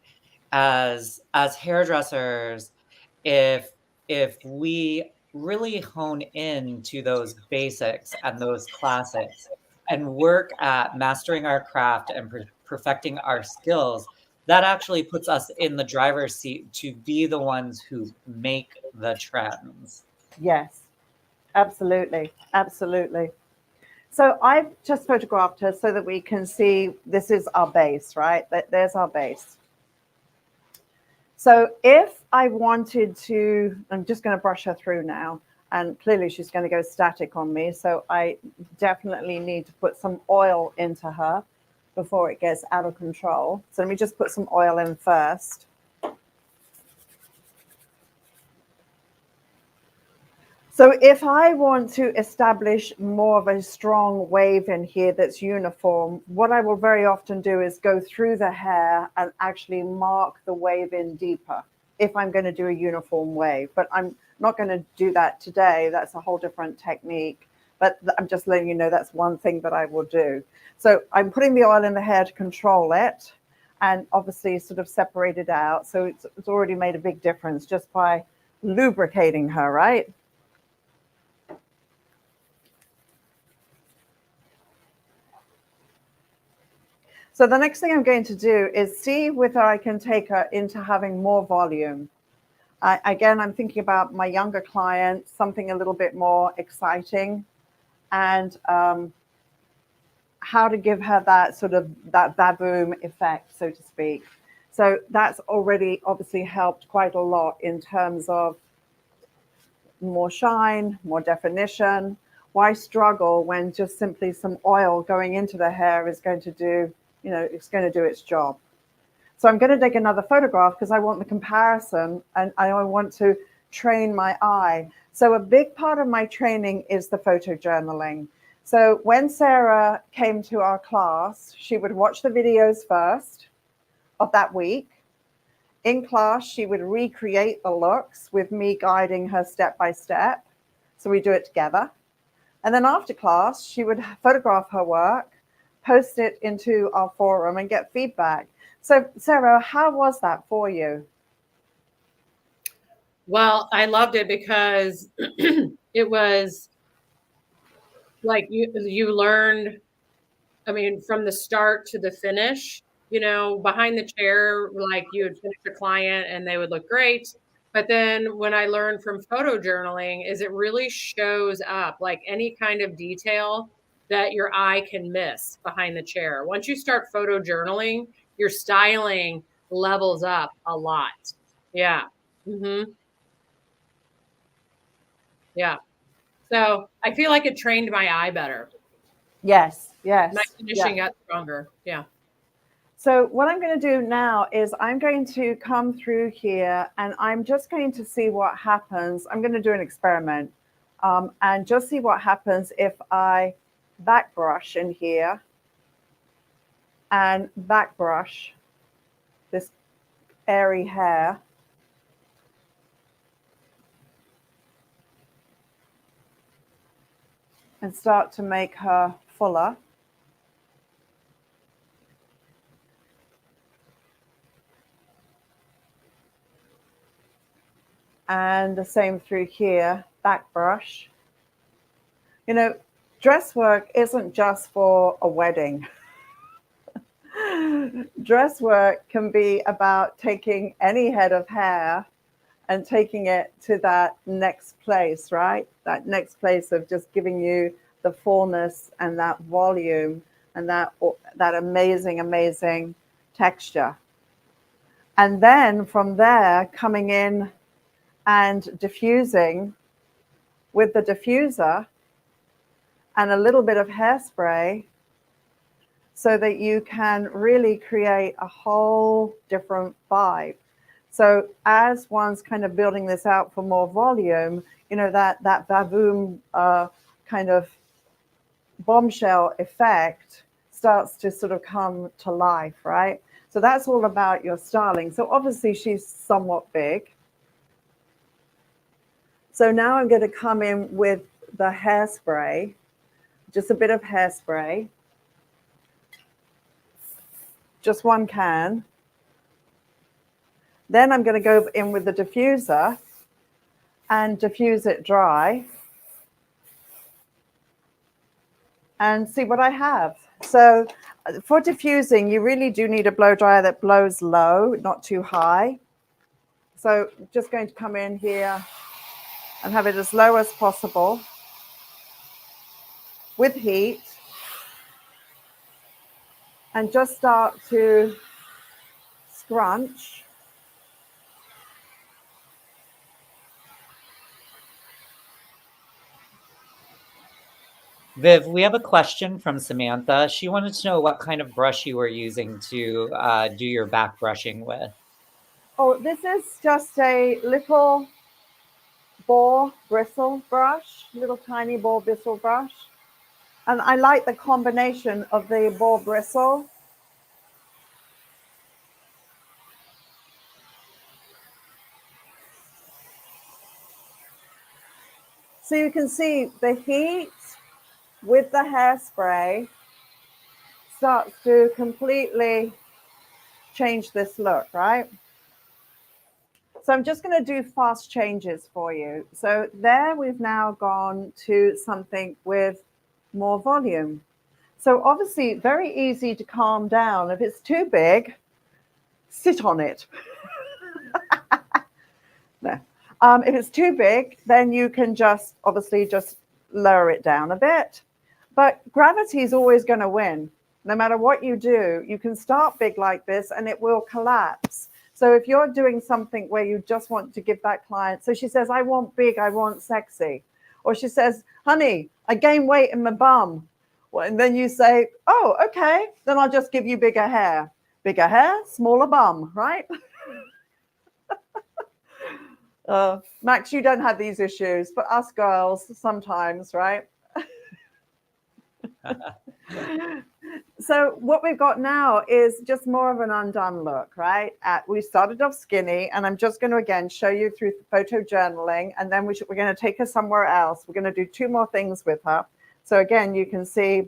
as hairdressers, if we really hone in to those basics and those classics and work at mastering our craft and perfecting our skills, that actually puts us in the driver's seat to be the ones who make the trends. Yes, absolutely. Absolutely. So I've just photographed her so that we can see this is our base, right? There's our base. So if I wanted to, I'm just going to brush her through now, and clearly she's going to go static on me. So I definitely need to put some oil into her before it gets out of control. So let me just put some oil in first. So if I want to establish more of a strong wave in here that's uniform, what I will very often do is go through the hair and actually mark the wave in deeper if I'm going to do a uniform wave. But I'm not going to do that today. That's a whole different technique. But I'm just letting you know that's one thing that I will do. So I'm putting the oil in the hair to control it and obviously sort of separate it out. So it's already made a big difference just by lubricating her, right? So the next thing I'm going to do is see whether I can take her into having more volume. Again, I'm thinking about my younger clients, something a little bit more exciting, and how to give her that sort of that baboom effect, so to speak. So that's already obviously helped quite a lot in terms of more shine, more definition. Why struggle when just simply some oil going into the hair is going to do, you know, it's going to do its job. So I'm going to take another photograph because I want the comparison and I want to train my eye. So a big part of my training is the photo journaling. So when Sarah came to our class, she would watch the videos first of that week. In class, she would recreate the looks with me guiding her step by step. So we do it together. And then after class, she would photograph her work, post it into our forum and get feedback. So Sarah, how was that for you? Well, I loved it because it was like you learned, I mean, from the start to the finish, you know, behind the chair, like you would finish a client and they would look great. But then when I learned from photo journaling is it really shows up like any kind of detail that your eye can miss behind the chair. Once you start photo journaling, your styling levels up a lot. Yeah. Mm-hmm. Yeah. So I feel like it trained my eye better. Yes, yes. My finishing got stronger. Yeah. So what I'm going to do now is I'm going to come through here and I'm just going to see what happens. I'm going to do an experiment and just see what happens if I back brush in here and back brush this airy hair. And start to make her fuller. And the same through here, back brush. You know, dress work isn't just for a wedding. Dress work can be about taking any head of hair and taking it to that next place, right? That next place of just giving you the fullness and that volume and that amazing, amazing texture. And then from there, coming in and diffusing with the diffuser and a little bit of hairspray so that you can really create a whole different vibe. So as one's kind of building this out for more volume, you know, that baboom kind of bombshell effect starts to sort of come to life, right? So that's all about your styling. So obviously she's somewhat big. So now I'm going to come in with the hairspray, just a bit of hairspray, just one can. Then I'm going to go in with the diffuser and diffuse it dry and see what I have. So for diffusing, you really do need a blow dryer that blows low, not too high. So just going to come in here and have it as low as possible with heat and just start to scrunch. Viv, we have a question from Samantha. She wanted to know what kind of brush you were using to do your back brushing with. Oh, this is just a little boar bristle brush, little tiny boar bristle brush. And I like the combination of the boar bristle. So you can see the heat with the hairspray starts to completely change this look, right? So I'm just going to do fast changes for you. So there we've now gone to something with more volume. So obviously very easy to calm down. If it's too big, sit on it. No. If it's too big, then you can just obviously just lower it down a bit. But gravity is always going to win. No matter what you do, you can start big like this and it will collapse. So if you're doing something where you just want to give that client, so she says, I want big, I want sexy. Or she says, honey, I gain weight in my bum. Well, and then you say, oh, okay, then I'll just give you bigger hair. Bigger hair, smaller bum, right? Max, you don't have these issues, but us girls sometimes, right? So what we've got now is just more of an undone look, right? We started off skinny, and I'm just going to, again, show you through photo journaling, and then we're going to take her somewhere else. We're going to do 2 more things with her. So again, you can see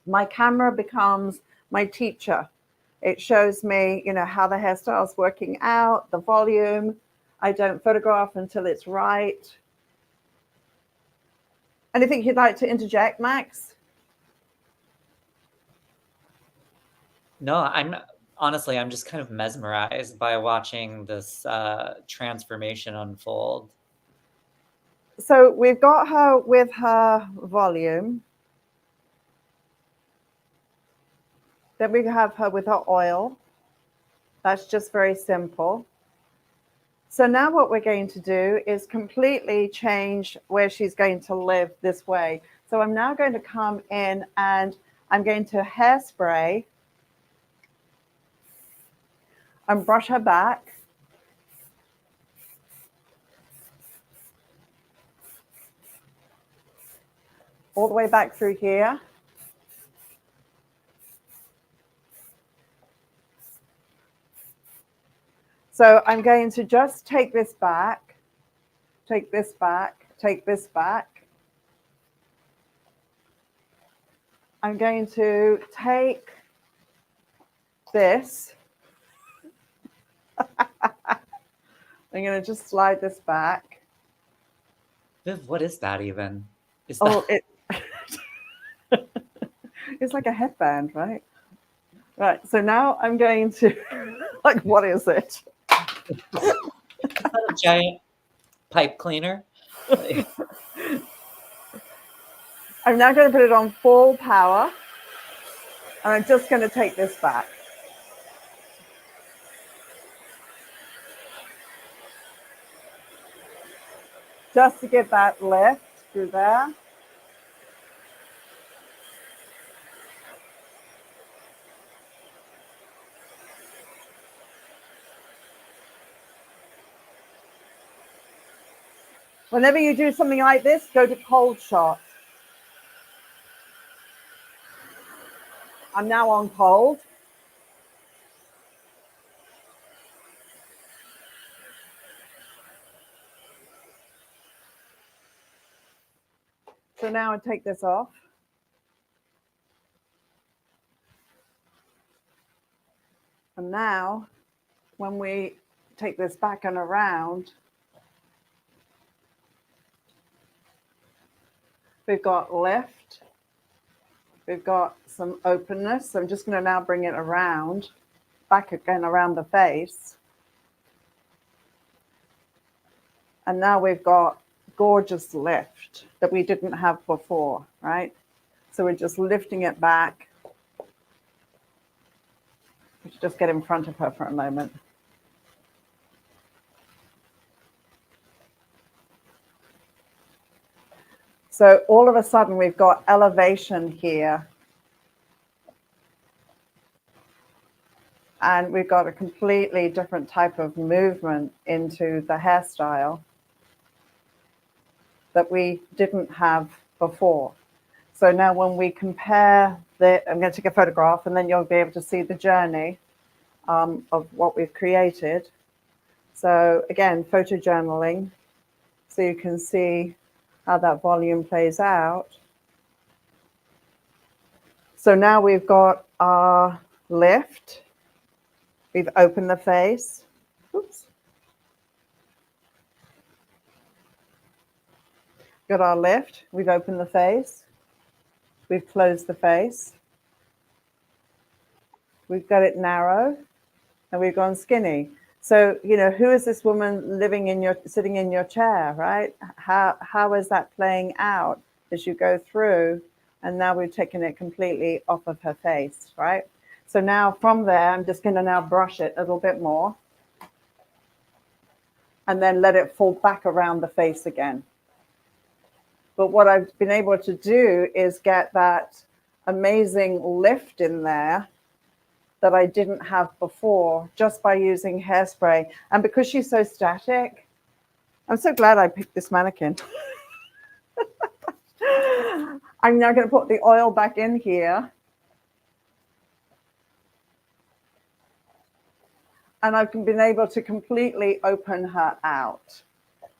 my camera becomes my teacher. It shows me, you know, how the hairstyle is working out, the volume. I don't photograph until it's right. Anything you'd like to interject, Max? No, I'm just kind of mesmerized by watching this transformation unfold. So we've got her with her volume. Then we have her with her oil. That's just very simple. So now what we're going to do is completely change where she's going to live this way. So I'm now going to come in and I'm going to hairspray and brush her back. All the way back through here. So I'm going to just take this back, take this back, take this back. I'm going to take this. I'm going to just slide this back. Viv, what is that even? Is Oh, that... it's like a headband, right? Right, so now I'm going to, like, what is it? Is that a giant pipe cleaner? I'm now going to put it on full power, and I'm just going to take this back. Just to give that lift through there. Whenever you do something like this, go to cold shot. I'm now on cold. So now I take this off. And now, when we take this back and around, we've got lift. We've got some openness. So I'm just going to now bring it around, back again around the face. And now we've got gorgeous lift that we didn't have before, right? So we're just lifting it back. We should just get in front of her for a moment. So all of a sudden we've got elevation here. And we've got a completely different type of movement into the hairstyle. that we didn't have before. So now when we compare I'm going to take a photograph and then you'll be able to see the journey of what we've created. So again, photo journaling, so you can see how that volume plays out. So now we've got our lift. We've opened the face. Oops. Got our lift. We've opened the face. We've closed the face. We've got it narrow, and we've gone skinny. So, you know, who is this woman sitting in your chair, right? How is that playing out as you go through? And now we've taken it completely off of her face, right? So now from there, I'm just going to now brush it a little bit more and then let it fall back around the face again. But what I've been able to do is get that amazing lift in there that I didn't have before just by using hairspray. And because she's so static, I'm so glad I picked this mannequin. I'm now going to put the oil back in here. And I've been able to completely open her out.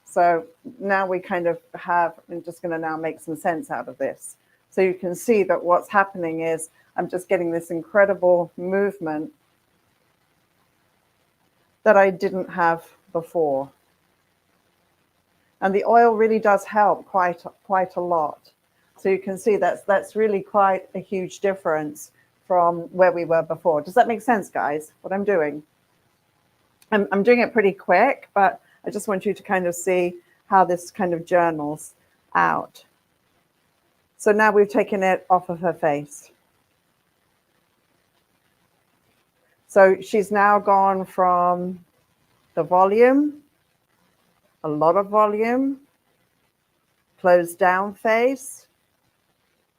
So now we kind of I'm just going to now make some sense out of this. So you can see that what's happening is I'm just getting this incredible movement that I didn't have before. And the oil really does help quite a lot. So you can see that's really quite a huge difference from where we were before. Does that make sense, guys, what I'm doing? I'm doing it pretty quick, but I just want you to kind of see how this kind of journals out. So now we've taken it off of her face. So she's now gone from the volume, a lot of volume, closed down face,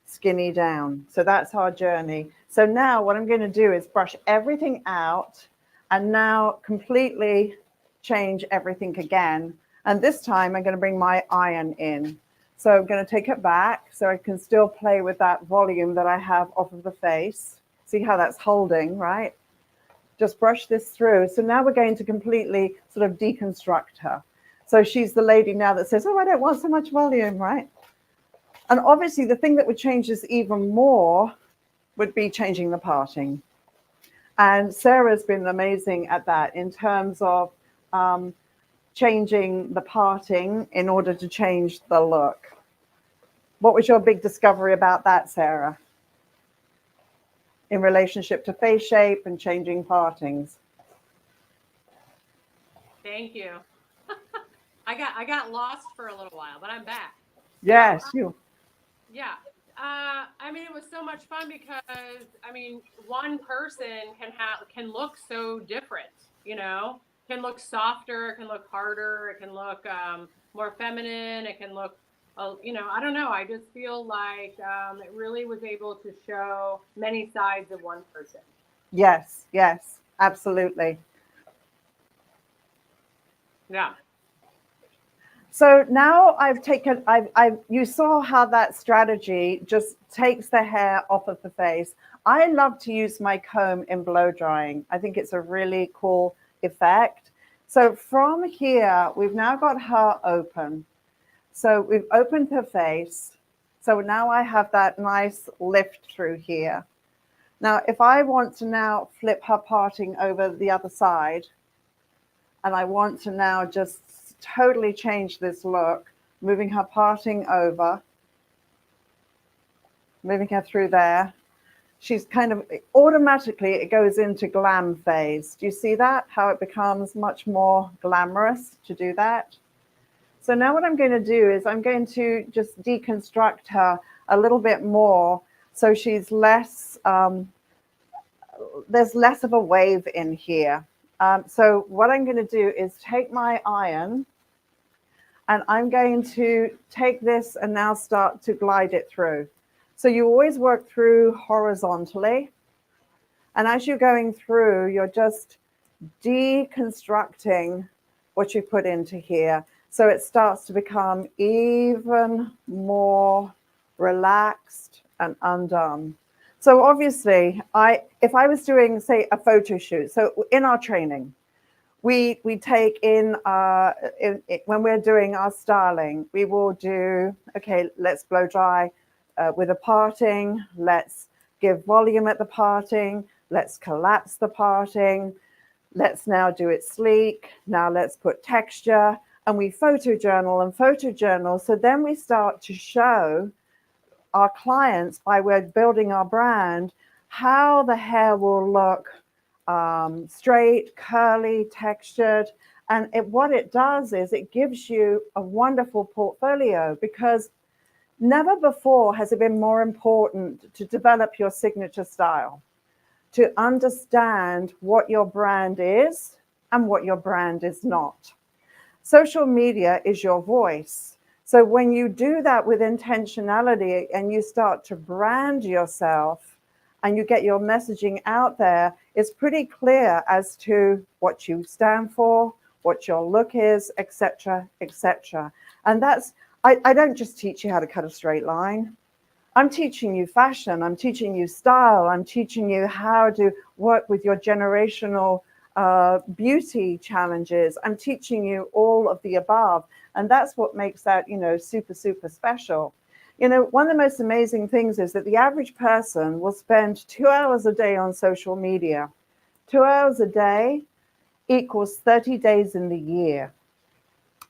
skinny down. So that's our journey. So now what I'm going to do is brush everything out and now completely change everything again. And this time I'm going to bring my iron in. So I'm going to take it back so I can still play with that volume that I have off of the face. See how that's holding, right? Just brush this through. So now we're going to completely sort of deconstruct her. So she's the lady now that says, oh, I don't want so much volume, right? And obviously the thing that would change this even more would be changing the parting. And Sarah's been amazing at that in terms of changing the parting in order to change the look. What was your big discovery about that, Sarah? In relationship to face shape and changing partings. Thank you. I got lost for a little while, but I'm back. Yes, So, you. Yeah. I mean, it was so much fun because I mean, one person can look so different, you know, can look softer, it can look harder, it can look more feminine, it can look, you know, I don't know. I just feel like it really was able to show many sides of one person. Yes, yes, absolutely. Yeah. So now you saw how that strategy just takes the hair off of the face. I love to use my comb in blow drying. I think it's a really cool effect. So from here, we've now got her open. So we've opened her face. So now I have that nice lift through here. Now, if I want to now flip her parting over the other side, and I want to now just totally change this look, moving her parting over, moving her through there. She's kind of automatically, it goes into glam phase. Do you see that? How it becomes much more glamorous to do that? So now what I'm going to do is I'm going to just deconstruct her a little bit more so she's less, there's less of a wave in here. So what I'm going to do is take my iron and I'm going to take this and now start to glide it through. So you always work through horizontally. And as you're going through, you're just deconstructing what you put into here. So it starts to become even more relaxed and undone. So obviously, if I was doing, say, a photo shoot, so in our training, we take in when we're doing our styling, we will do, okay, let's blow dry with a parting, let's give volume at the parting, let's collapse the parting, let's now do it sleek, now let's put texture, and we photojournal. So then we start to show our clients, by we're building our brand, how the hair will look straight, curly, textured. And what it does is it gives you a wonderful portfolio, because never before has it been more important to develop your signature style, to understand what your brand is and what your brand is not. Social media is your voice. So when you do that with intentionality and you start to brand yourself and you get your messaging out there, it's pretty clear as to what you stand for, what your look is, etc., etc. And that's, I don't just teach you how to cut a straight line. I'm teaching you fashion, I'm teaching you style, I'm teaching you how to work with your generational beauty challenges. I'm teaching you all of the above. And that's what makes that, super, super special. One of the most amazing things is that the average person will spend 2 hours a day on social media. 2 hours a day equals 30 days in the year.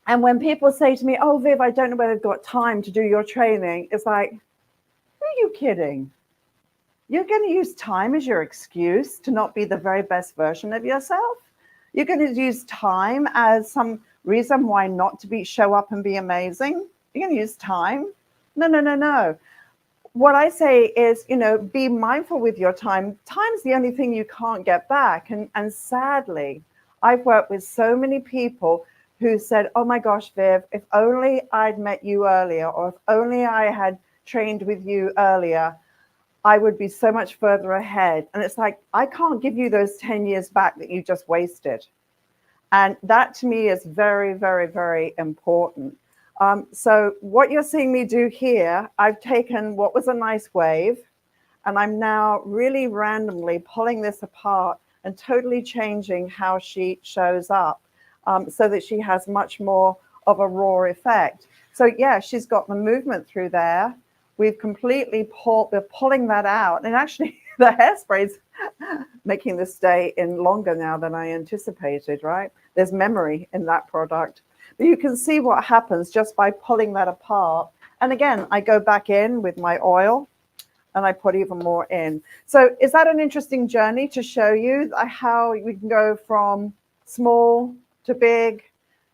And when people say to me, oh, Viv, I don't know whether I've got time to do your training, it's like, are you kidding? You're going to use time as your excuse to not be the very best version of yourself? You're going to use time as some reason why not to show up and be amazing? You're going to use time? No. What I say is, be mindful with your time. Time's the only thing you can't get back. And sadly, I've worked with so many people who said, oh my gosh, Viv, if only I'd met you earlier, or if only I had trained with you earlier, I would be so much further ahead. And it's like, I can't give you those 10 years back that you just wasted. And that to me is very, very, very important. So what you're seeing me do here, I've taken what was a nice wave, and I'm now really randomly pulling this apart and totally changing how she shows up, so that she has much more of a raw effect. So yeah, she's got the movement through there. We've completely we're pulling that out. And actually the hairspray's making this stay in longer now than I anticipated, right? There's memory in that product. But you can see what happens just by pulling that apart. And again, I go back in with my oil and I put even more in. So is that an interesting journey to show you how we can go from small to big,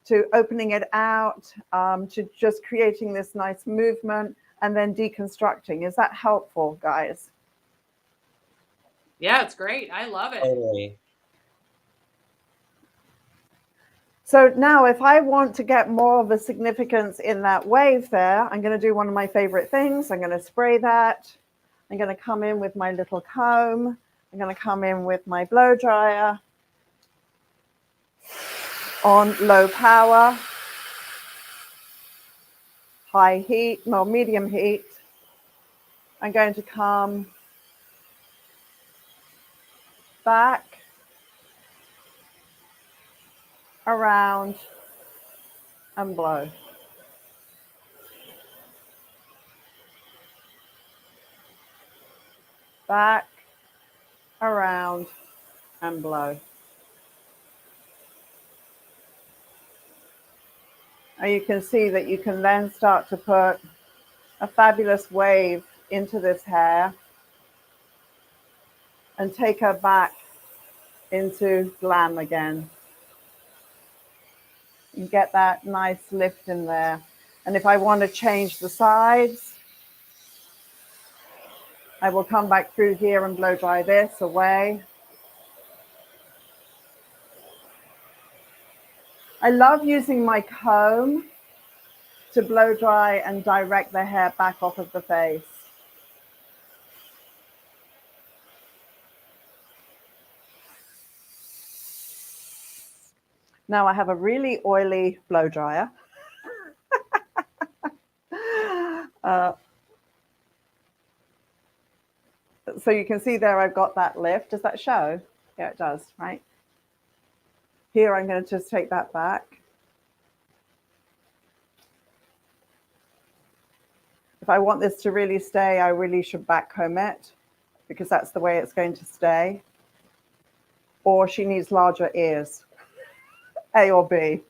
to opening it out, to just creating this nice movement, and then deconstructing? Is that helpful, guys? Yeah, it's great. I love it. Totally. So now if I want to get more of a significance in that wave there, I'm going to do one of my favorite things. I'm going to spray that. I'm going to come in with my little comb. I'm going to come in with my blow dryer on low power, high heat, no, medium heat. I'm going to come back, around, and blow. Back, around, and blow. And you can see that you can then start to put a fabulous wave into this hair and take her back into Glam again. You get that nice lift in there. And if I want to change the sides, I will come back through here and blow dry this away. I love using my comb to blow dry and direct the hair back off of the face. Now I have a really oily blow dryer. So you can see there I've got that lift. Does that show? Yeah, it does, right? Here I'm going to just take that back. If I want this to really stay, I really should back comb it because that's the way it's going to stay. Or she needs larger ears, A or B.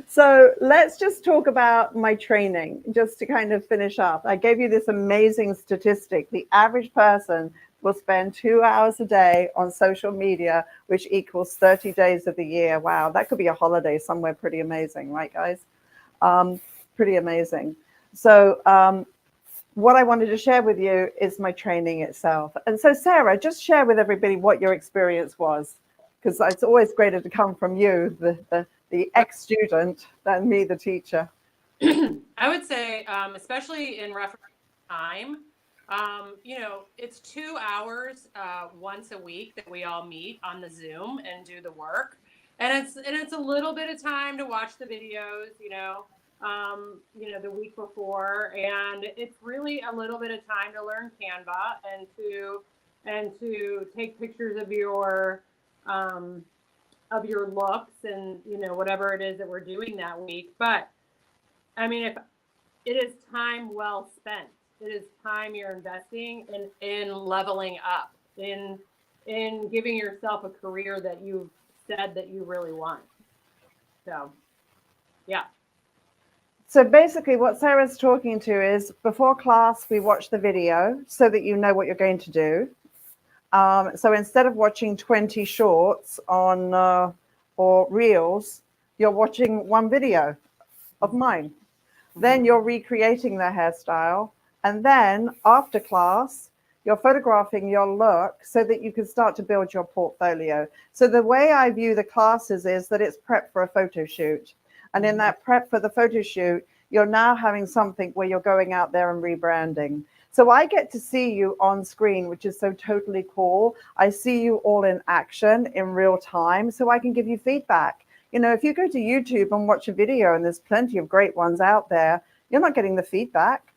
So let's just talk about my training, just to kind of finish up. I gave you this amazing statistic. The average person will spend 2 hours a day on social media, which equals 30 days of the year. Wow, that could be a holiday somewhere pretty amazing, right, guys? Pretty amazing. So what I wanted to share with you is my training itself. And so, Sarah, just share with everybody what your experience was, because it's always greater to come from you, the ex-student, than me, the teacher. I would say, especially in reference to time, you know, it's 2 hours once a week that we all meet on the Zoom and do the work. And it's a little bit of time to watch the videos, you know, the week before, and it's really a little bit of time to learn Canva and to take pictures of your looks and, you know, whatever it is that we're doing that week. But I mean, if it is time well spent, it is time you're investing in leveling up, in giving yourself a career that you've said that you really want. So, yeah. So basically what Sarah's talking to is before class, we watch the video so that you know what you're going to do. So instead of watching 20 shorts on or reels, you're watching one video of mine. Then you're recreating the hairstyle. And then after class, you're photographing your look so that you can start to build your portfolio. So the way I view the classes is that it's prep for a photo shoot. And in that prep for the photo shoot, you're now having something where you're going out there and rebranding. So I get to see you on screen, which is so totally cool. I see you all in action in real time, so I can give you feedback. You know, if you go to YouTube and watch a video, and there's plenty of great ones out there, you're not getting the feedback.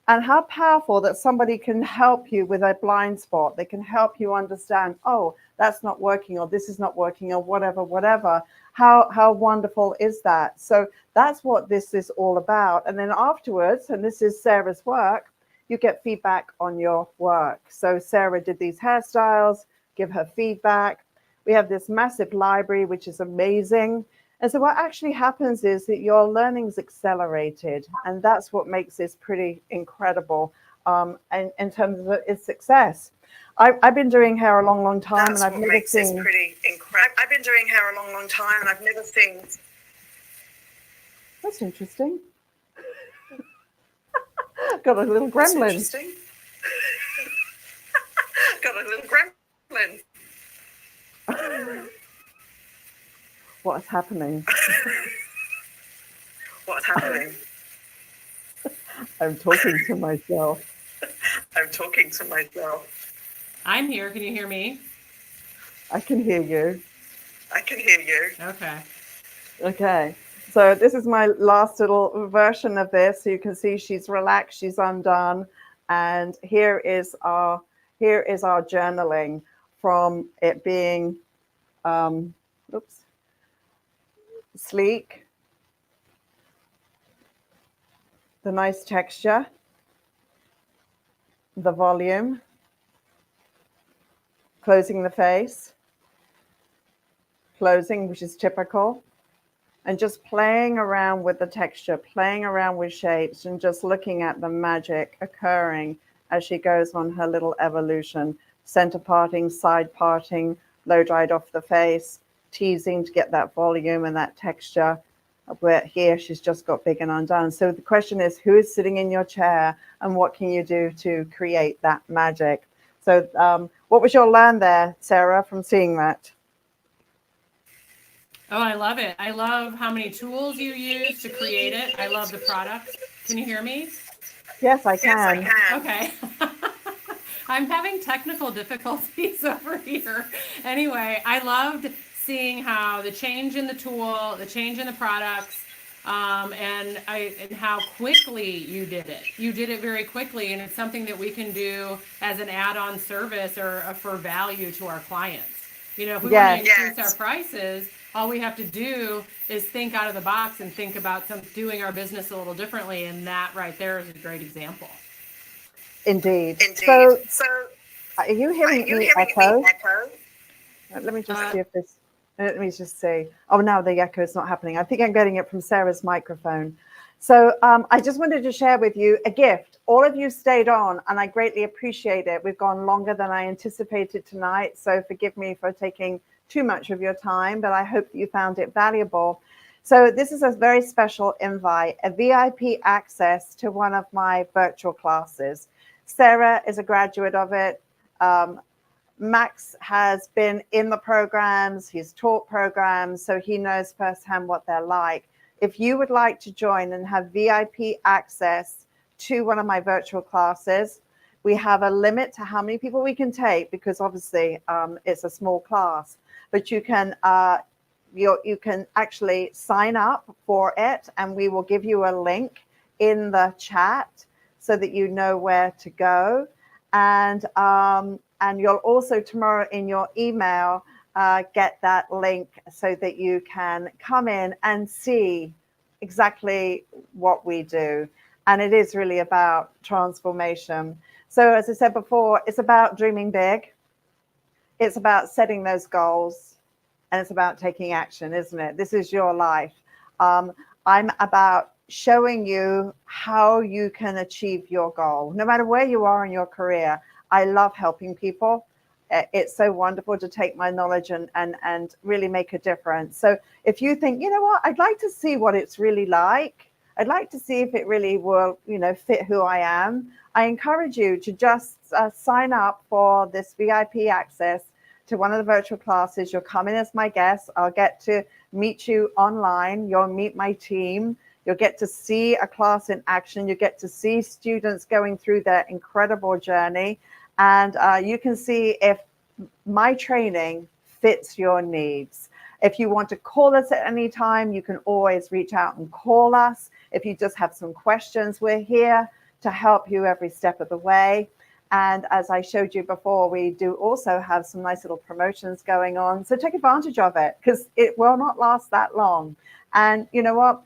And how powerful that somebody can help you with a blind spot. They can help you understand, oh, that's not working, or this is not working, or whatever. How wonderful is that? So that's what this is all about. And then afterwards, and this is Sarah's work, you get feedback on your work. So Sarah did these hairstyles, give her feedback. We have this massive library, which is amazing. And so what actually happens is that your learning's accelerated, and that's what makes this pretty incredible and in terms of its success. I've been doing hair a long time, and I've never seen. I've been doing hair a long time, and I've never seen. That's interesting. Got a little gremlin. Interesting. Got a little gremlin. What's happening? What's happening? I'm talking to myself. I'm talking to myself. I'm here. Can you hear me? I can hear you. I can hear you. Okay. Okay. So this is my last little version of this. So you can see she's relaxed, she's undone. And here is our journaling from it being sleek, the nice texture, the volume, closing the face, closing, which is typical, and just playing around with the texture, playing around with shapes, and just looking at the magic occurring as she goes on her little evolution, center parting, side parting, blow dried off the face, teasing to get that volume and that texture. Where here she's just got big and undone. So the question is, who is sitting in your chair, and what can you do to create that magic? So what was your learn there, Sarah, from seeing that? Oh, I love it. I love how many tools you use to create it. I love the products. Can you hear me? Yes, I can. Yes, I can. Okay. I'm having technical difficulties over here. Anyway, I loved seeing how the change in the tool, the change in the products, and how quickly you did it. You did it very quickly, and it's something that we can do as an add-on service or for value to our clients. You know, if we want to increase our prices, all we have to do is think out of the box and think about doing our business a little differently, and that right there is a great example. Indeed. So are you hearing me echo? Let me just see if this, let me just see. Oh, now the echo is not happening. I think I'm getting it from Sarah's microphone. So I just wanted to share with you a gift. All of you stayed on, and I greatly appreciate it. We've gone longer than I anticipated tonight, so forgive me for taking too much of your time, but I hope you found it valuable. So this is a very special invite, a VIP access to one of my virtual classes. Sarah is a graduate of it. Max has been in the programs, he's taught programs, so he knows firsthand what they're like. If you would like to join and have VIP access to one of my virtual classes, we have a limit to how many people we can take, because obviously it's a small class, but you can actually sign up for it, and we will give you a link in the chat so that you know where to go. And you'll also tomorrow in your email get that link so that you can come in and see exactly what we do. And it is really about transformation. So as I said before, it's about dreaming big. It's about setting those goals, and it's about taking action, isn't it? This is your life. I'm about showing you how you can achieve your goal, no matter where you are in your career. I love helping people. It's so wonderful to take my knowledge and really make a difference. So if you think, you know what, I'd like to see what it's really like, I'd like to see if it really will, fit who I am, I encourage you to just sign up for this VIP access to one of the virtual classes. You'll come in as my guest. I'll get to meet you online. You'll meet my team. You'll get to see a class in action. You get to see students going through their incredible journey. And you can see if my training fits your needs. If you want to call us at any time, you can always reach out and call us. If you just have some questions, we're here to help you every step of the way. And as I showed you before, we do also have some nice little promotions going on. So take advantage of it, because it will not last that long. And you know what?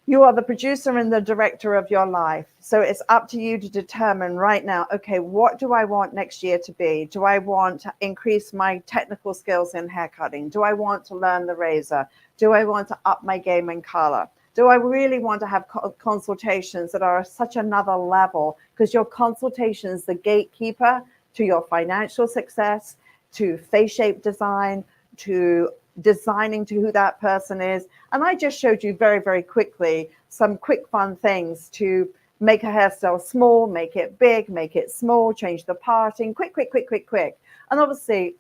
You are the producer and the director of your life. So it's up to you to determine right now, okay, what do I want next year to be? Do I want to increase my technical skills in hair cutting? Do I want to learn the razor? Do I want to up my game in color? Do I really want to have consultations that are such another level? Because your consultation is the gatekeeper to your financial success, to face shape design, to designing to who that person is. And I just showed you very, very quickly some quick fun things to make a hairstyle small, make it big, make it small, change the parting, quick. And obviously,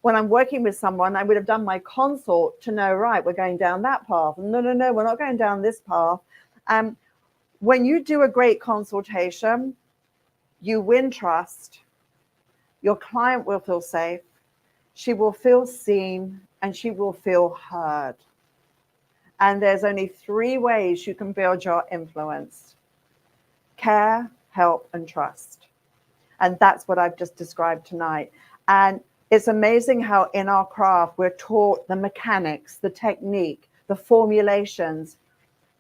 when I'm working with someone, I would have done my consult to know, right, we're going down that path. No, we're not going down this path. When you do a great consultation, you win trust. Your client will feel safe. She will feel seen, and she will feel heard. And there's only 3 ways you can build your influence: care, help, and trust. And that's what I've just described tonight. And it's amazing how in our craft, we're taught the mechanics, the technique, the formulations.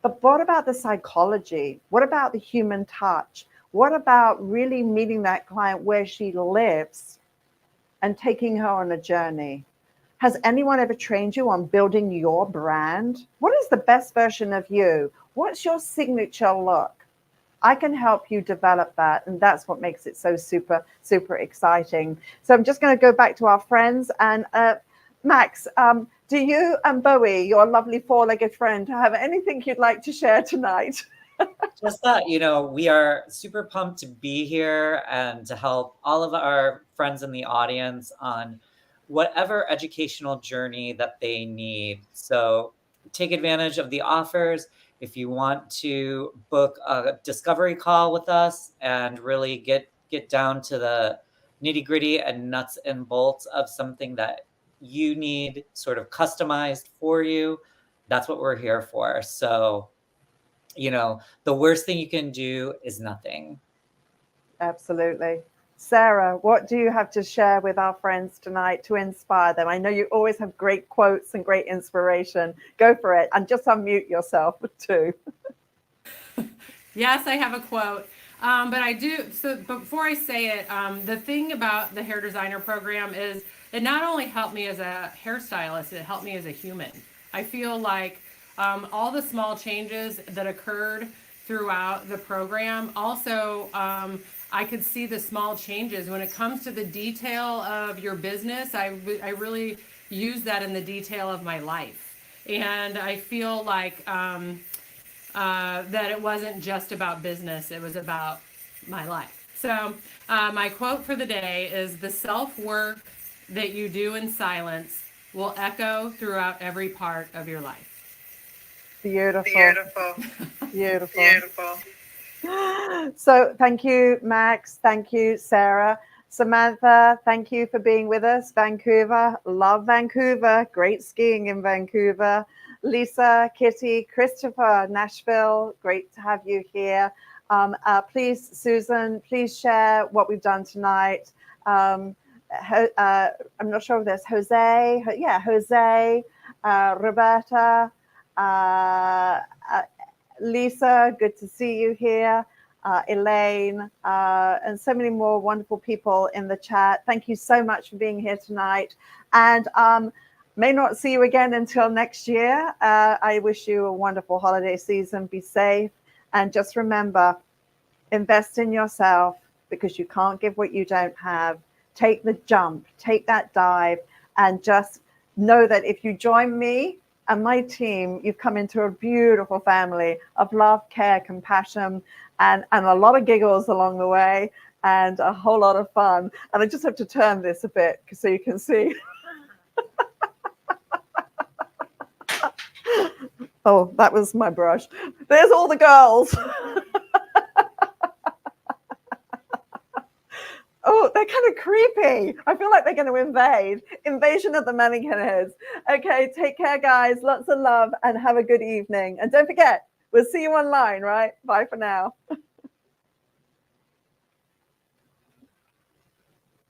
But what about the psychology? What about the human touch? What about really meeting that client where she lives and taking her on a journey? Has anyone ever trained you on building your brand? What is the best version of you? What's your signature look? I can help you develop that. And that's what makes it so super, super exciting. So I'm just going to go back to our friends. And Max, do you and Bowie, your lovely 4-legged friend, have anything you'd like to share tonight? Just that, we are super pumped to be here and to help all of our friends in the audience on whatever educational journey that they need. So take advantage of the offers. If you want to book a discovery call with us and really get down to the nitty-gritty and nuts and bolts of something that you need sort of customized for you, That's what we're here for. So, you know, the worst thing you can do is nothing. Absolutely. Sarah, what do you have to share with our friends tonight to inspire them? I know you always have great quotes and great inspiration. Go for it. And just unmute yourself too. Yes, I have a quote. But I do. So before I say it, the thing about the hair designer program is it not only helped me as a hairstylist, it helped me as a human. I feel like all the small changes that occurred throughout the program also, I could see the small changes when it comes to the detail of your business. I really use that in the detail of my life. And I feel like that it wasn't just about business, it was about my life. So, my quote for the day is: the self work that you do in silence will echo throughout every part of your life. Beautiful. Beautiful. Beautiful. Beautiful. So thank you, Max. Thank you, Sarah. Samantha, thank you for being with us. Vancouver, love Vancouver. Great skiing in Vancouver. Lisa, Kitty, Christopher, Nashville, great to have you here. Please, Susan, please share what we've done tonight. I'm not sure if there's Jose. Yeah, Jose, Roberta, Lisa, good to see you here. Elaine, and so many more wonderful people in the chat. Thank you so much for being here tonight. And may not see you again until next year. I wish you a wonderful holiday season. Be safe. And just remember, invest in yourself, because you can't give what you don't have. Take the jump, take that dive, and just know that if you join me and my team, you've come into a beautiful family of love, care, compassion, and a lot of giggles along the way, and a whole lot of fun. And I just have to turn this a bit so you can see. Oh, that was my brush. There's all the girls. Oh, they're kind of creepy. I feel like they're going to invade. Invasion of the mannequin heads. Okay, take care, guys. Lots of love and have a good evening. And don't forget, we'll see you online, right? Bye for now.